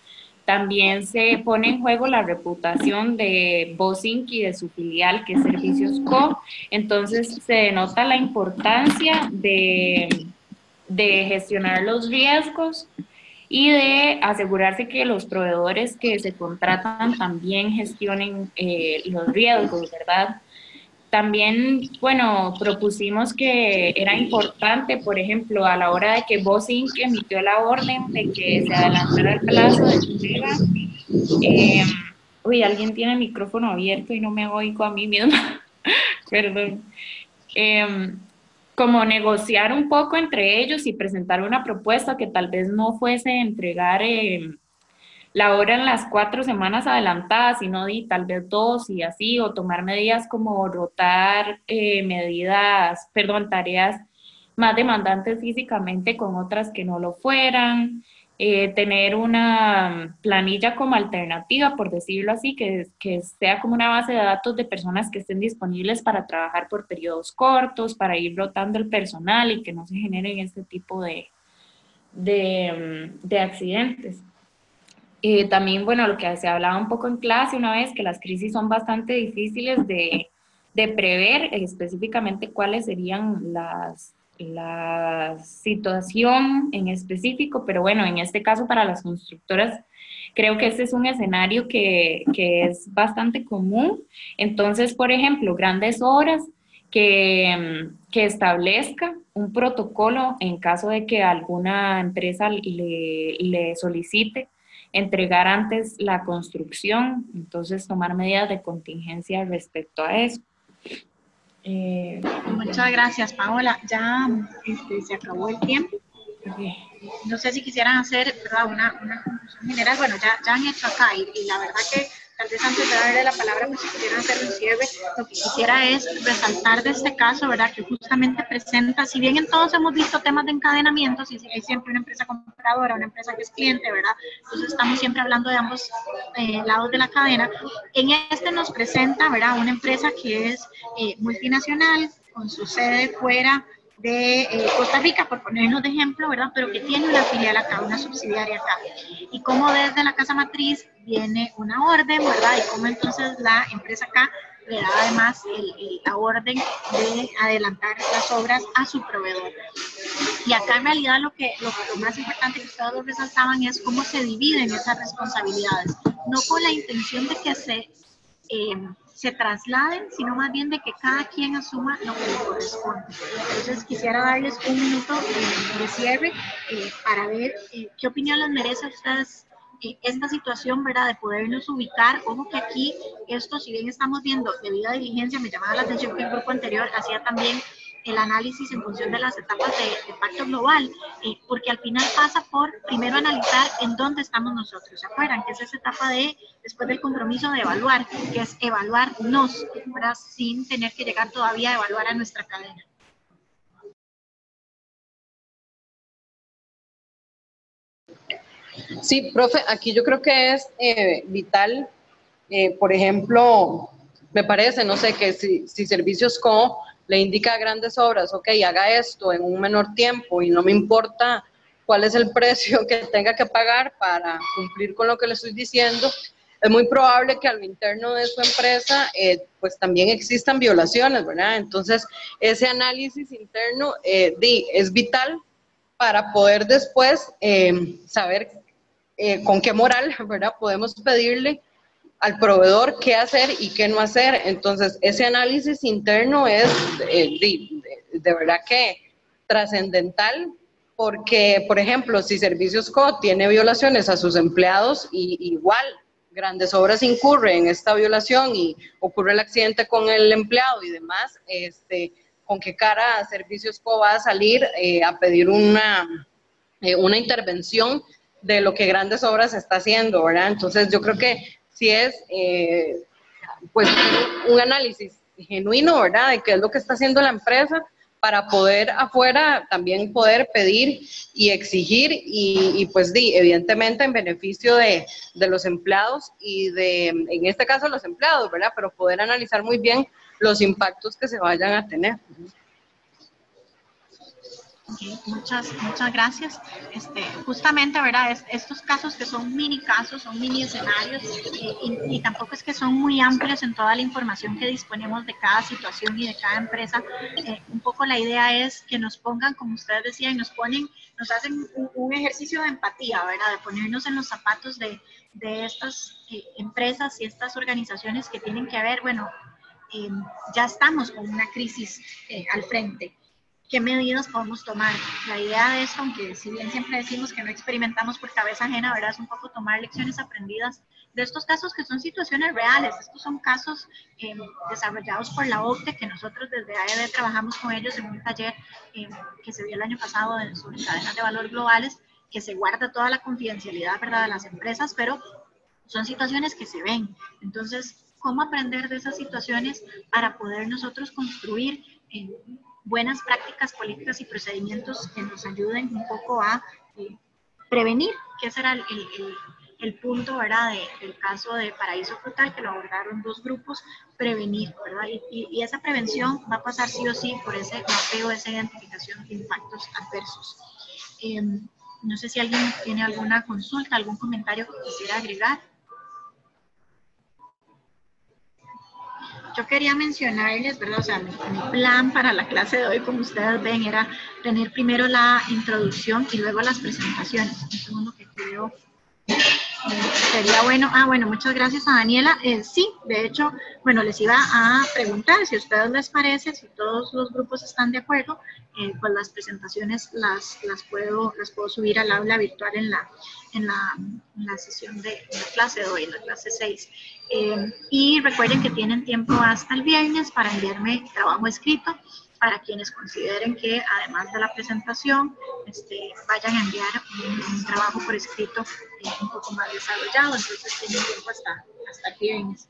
también se pone en juego la reputación de Bosinc y de su filial, que es Servicios Co. Entonces se denota la importancia de gestionar los riesgos y de asegurarse que los proveedores que se contratan también gestionen los riesgos, ¿verdad? También, bueno, propusimos que era importante, por ejemplo, a la hora de que Bosinc emitió la orden de que se adelantara el plazo de entrega. Uy, alguien tiene el micrófono abierto y no me oigo a mí misma, perdón. Como negociar un poco entre ellos y presentar una propuesta que tal vez no fuese entregar la hora en las 4 semanas adelantadas, sino tal vez 2 y así, o tomar medidas como rotar tareas más demandantes físicamente con otras que no lo fueran, tener una planilla como alternativa, por decirlo así, que sea como una base de datos de personas que estén disponibles para trabajar por periodos cortos, para ir rotando el personal y que no se generen este tipo de accidentes. También, bueno, lo que se hablaba un poco en clase una vez, que las crisis son bastante difíciles de prever, específicamente cuáles serían la situación en específico, pero bueno, en este caso para las constructoras creo que este es un escenario que es bastante común. Entonces, por ejemplo, Grandes Obras que establezca un protocolo en caso de que alguna empresa le solicite entregar antes la construcción, entonces tomar medidas de contingencia respecto a eso. Muchas gracias, Paola. Ya se acabó el tiempo. No sé si quisieran hacer, ¿verdad?, una conclusión general. Bueno, ya han hecho acá y la verdad que tal vez antes de darle la palabra, pues si quisieran hacer un cierre, lo que quisiera es resaltar de este caso, ¿verdad?, que justamente presenta, si bien en todos hemos visto temas de encadenamiento, si hay siempre una empresa compradora, una empresa que es cliente, ¿verdad?, entonces estamos siempre hablando de ambos lados de la cadena. En este nos presenta, ¿verdad?, una empresa que es multinacional, con su sede fuera de Costa Rica, por ponernos de ejemplo, ¿verdad?, pero que tiene una filial acá, una subsidiaria acá, y cómo desde la casa matriz viene una orden, ¿verdad?, y cómo entonces la empresa acá le da además la orden de adelantar las obras a su proveedor. Y acá en realidad lo más importante que ustedes lo resaltaban es cómo se dividen esas responsabilidades, no con la intención de que se trasladen, sino más bien de que cada quien asuma lo que le corresponde. Entonces quisiera darles un minuto de cierre para ver qué opinión les merece a ustedes esta situación, ¿verdad?, de podernos ubicar. Ojo que aquí esto, si bien estamos viendo debida diligencia, me llamaba la atención que el grupo anterior hacía también el análisis en función de las etapas de pacto global, porque al final pasa por primero analizar en dónde estamos nosotros, ¿se acuerdan? Que es esa etapa después del compromiso de evaluar, que es evaluarnos, ¿verdad?, sin tener que llegar todavía a evaluar a nuestra cadena. Sí, profe, aquí yo creo que es vital, por ejemplo, me parece, no sé, que si Servicios Co le indica a Grandes Obras, ok, haga esto en un menor tiempo y no me importa cuál es el precio que tenga que pagar para cumplir con lo que le estoy diciendo, es muy probable que a lo interno de su empresa pues también existan violaciones, ¿verdad? Entonces, ese análisis interno es vital para poder después saber con qué moral, ¿verdad?, podemos pedirle al proveedor qué hacer y qué no hacer. Entonces, ese análisis interno es de verdad que trascendental, porque, por ejemplo, si Servicios Co tiene violaciones a sus empleados, y igual Grandes Obras incurre en esta violación y ocurre el accidente con el empleado y demás, ¿con qué cara Servicios Co va a salir a pedir una intervención de lo que Grandes Obras está haciendo, ¿verdad? Entonces yo creo que sí es pues un análisis genuino, ¿verdad?, de qué es lo que está haciendo la empresa, para poder afuera también poder pedir y exigir y pues evidentemente en beneficio de los empleados y en este caso los empleados, ¿verdad? Pero poder analizar muy bien los impactos que se vayan a tener. Okay, muchas gracias. Justamente, ¿verdad? Estos casos que son mini casos, son mini escenarios y tampoco es que son muy amplios en toda la información que disponemos de cada situación y de cada empresa. Un poco la idea es que nos pongan, como ustedes decían, nos hacen un ejercicio de empatía, ¿verdad? De ponernos en los zapatos de estas empresas y estas organizaciones que tienen que ver, bueno, ya estamos con una crisis al frente. ¿Qué medidas podemos tomar? La idea de esto, aunque si bien siempre decimos que no experimentamos por cabeza ajena, ¿verdad?, es un poco tomar lecciones aprendidas de estos casos que son situaciones reales. Estos son casos desarrollados por la OCDE, que nosotros desde AED trabajamos con ellos en un taller que se dio el año pasado sobre cadenas de valor globales, que se guarda toda la confidencialidad, ¿verdad?, de las empresas, pero son situaciones que se ven. Entonces, ¿cómo aprender de esas situaciones para poder nosotros construir buenas prácticas políticas y procedimientos que nos ayuden un poco a prevenir? Que ese era el punto, ¿verdad?, del caso de Paraíso Frutal, que lo abordaron dos grupos, prevenir, ¿verdad? Y esa prevención va a pasar sí o sí por ese mapeo, esa identificación de impactos adversos. No sé si alguien tiene alguna consulta, algún comentario que quisiera agregar. Yo quería mencionarles, ¿verdad? O sea, mi plan para la clase de hoy, como ustedes ven, era tener primero la introducción y luego las presentaciones. Un segundo que creo sería bueno. Bueno, muchas gracias a Daniela. Sí, de hecho, bueno, les iba a preguntar si a ustedes les parece, si todos los grupos están de acuerdo, pues las presentaciones las puedo subir al aula virtual en la sesión de la clase de hoy, en la clase 6. Y recuerden que tienen tiempo hasta el viernes para enviarme trabajo escrito, para quienes consideren que además de la presentación vayan a enviar un trabajo por escrito un poco más desarrollado. Entonces tienen tiempo hasta el viernes.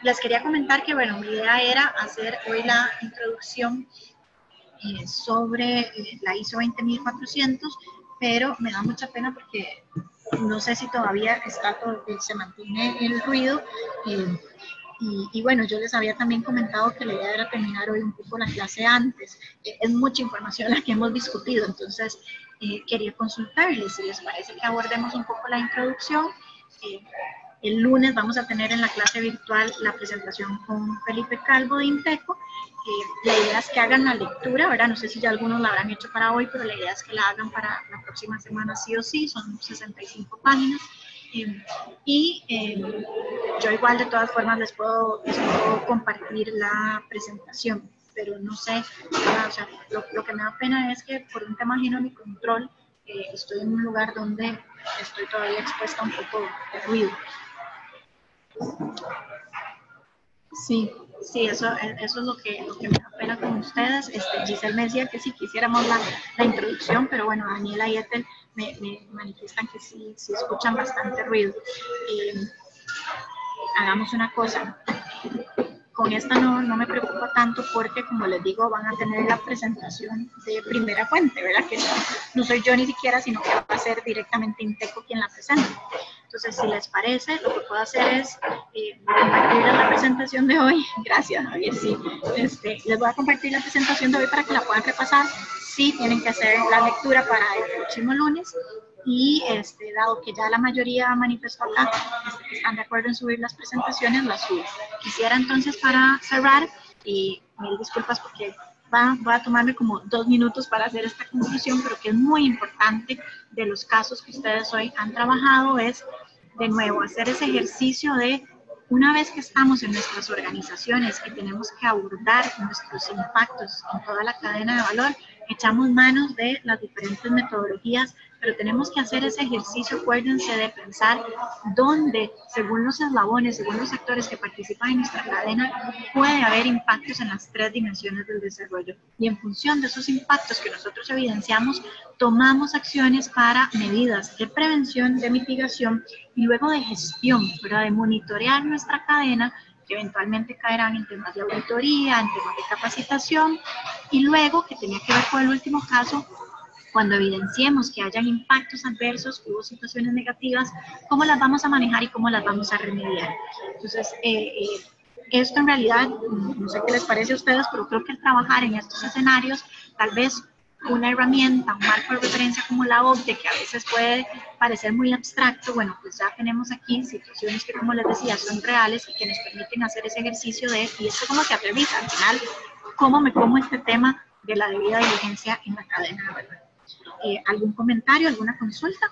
Les quería comentar que, bueno, mi idea era hacer hoy la introducción sobre la ISO 20400, pero me da mucha pena porque no sé si todavía se mantiene el ruido. Y bueno, yo les había también comentado que la idea era terminar hoy un poco la clase antes. Es mucha información la que hemos discutido, entonces quería consultarles si les parece que abordemos un poco la introducción. El lunes vamos a tener en la clase virtual la presentación con Felipe Calvo de Inteco. La idea es que hagan la lectura, ¿verdad? No sé si ya algunos la habrán hecho para hoy, pero la idea es que la hagan para la próxima semana sí o sí, son 65 páginas. Yo igual de todas formas les puedo compartir la presentación, pero no sé, o sea, lo que me da pena es que por un tema ajeno a mi control estoy en un lugar donde estoy todavía expuesta a un poco de ruido. Sí, eso es lo que me da pena con ustedes. Giselle me decía que sí quisiéramos la introducción, pero bueno, Daniela y Ethel me manifiestan que sí escuchan bastante ruido. Hagamos una cosa. Con esta no me preocupa tanto porque, como les digo, van a tener la presentación de primera fuente, ¿verdad? Que no soy yo ni siquiera, sino que va a ser directamente Inteco quien la presenta. Entonces, si les parece, lo que puedo hacer es compartirles la presentación de hoy. Gracias, Javier, sí. Les voy a compartir la presentación de hoy para que la puedan repasar. Sí, tienen que hacer la lectura para el próximo lunes. Y dado que ya la mayoría manifestó acá que están de acuerdo en subir las presentaciones, las subo. Quisiera entonces, para cerrar, y mil disculpas porque voy a tomarme como 2 minutos para hacer esta conclusión, pero que es muy importante de los casos que ustedes hoy han trabajado, es de nuevo hacer ese ejercicio de, una vez que estamos en nuestras organizaciones y tenemos que abordar nuestros impactos en toda la cadena de valor, echamos manos de las diferentes metodologías, pero tenemos que hacer ese ejercicio, acuérdense, de pensar dónde, según los eslabones, según los actores que participan en nuestra cadena, puede haber impactos en las 3 dimensiones del desarrollo. Y en función de esos impactos que nosotros evidenciamos, tomamos acciones para medidas de prevención, de mitigación y luego de gestión, ¿verdad? De monitorear nuestra cadena que eventualmente caerán en temas de auditoría, en temas de capacitación, y luego, que tenía que ver con el último caso, cuando evidenciemos que hayan impactos adversos, hubo situaciones negativas, cómo las vamos a manejar y cómo las vamos a remediar. Entonces, esto en realidad, no sé qué les parece a ustedes, pero creo que el trabajar en estos escenarios, tal vez una herramienta, un marco de referencia como la OCDE, que a veces puede parecer muy abstracto, bueno, pues ya tenemos aquí situaciones que, como les decía, son reales y que nos permiten hacer ese ejercicio de, y esto cómo se aterriza al final, cómo me como este tema de la debida diligencia en la cadena de valor. ¿Algún comentario, alguna consulta?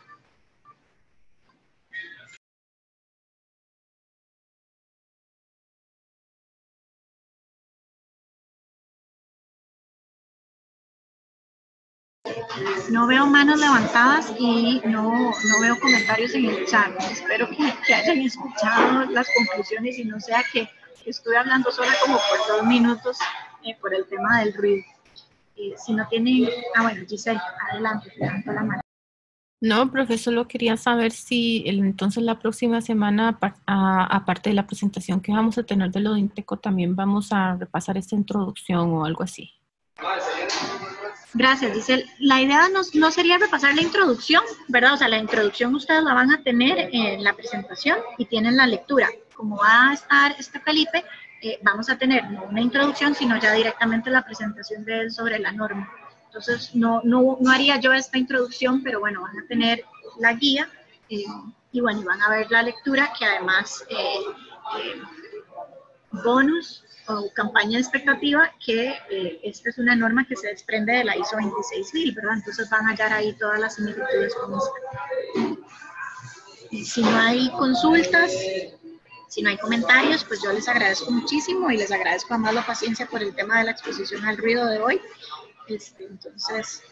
No veo manos levantadas y no veo comentarios en el chat. Espero que hayan escuchado las conclusiones y no sea que estuve hablando sola como por 2 minutos por el tema del ruido. Si no tienen... bueno, Giselle, adelante, levanto la mano. No, profesor, solo quería saber si entonces la próxima semana, aparte de la presentación que vamos a tener de lo de Inteco, también vamos a repasar esta introducción o algo así. Gracias, Giselle. La idea no sería repasar la introducción, ¿verdad? O sea, la introducción ustedes la van a tener en la presentación y tienen la lectura. Como va a estar Felipe, vamos a tener no una introducción, sino ya directamente la presentación de él sobre la norma. Entonces, no haría yo esta introducción, pero bueno, van a tener la guía y bueno, van a ver la lectura, que además bonus o campaña de expectativa, que esta es una norma que se desprende de la ISO 26000, ¿verdad? Entonces van a hallar ahí todas las similitudes con esta. Y si no hay consultas, si no hay comentarios, pues yo les agradezco muchísimo y les agradezco además la paciencia por el tema de la exposición al ruido de hoy. Entonces,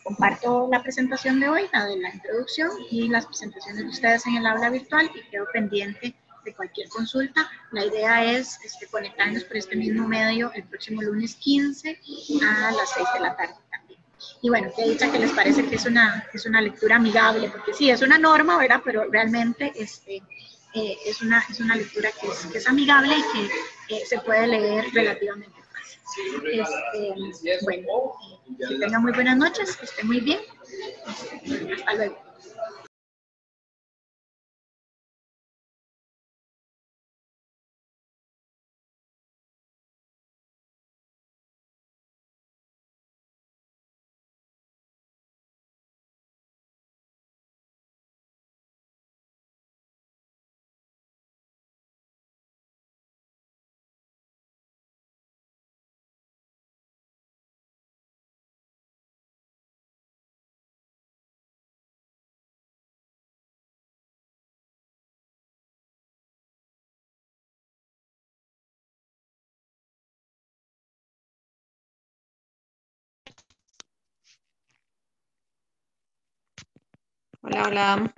comparto la presentación de hoy, la de la introducción y las presentaciones de ustedes en el aula virtual y quedo pendiente de cualquier consulta. La idea es conectarnos por este mismo medio el próximo lunes 15 a las 6 de la tarde también. Y bueno, qué dicha que les parece que es una lectura amigable, porque sí, es una norma, ¿verdad? Pero realmente es una lectura que es amigable y que se puede leer relativamente fácil. Bueno, que tengan muy buenas noches, que estén muy bien. Hasta luego. Hola, hola.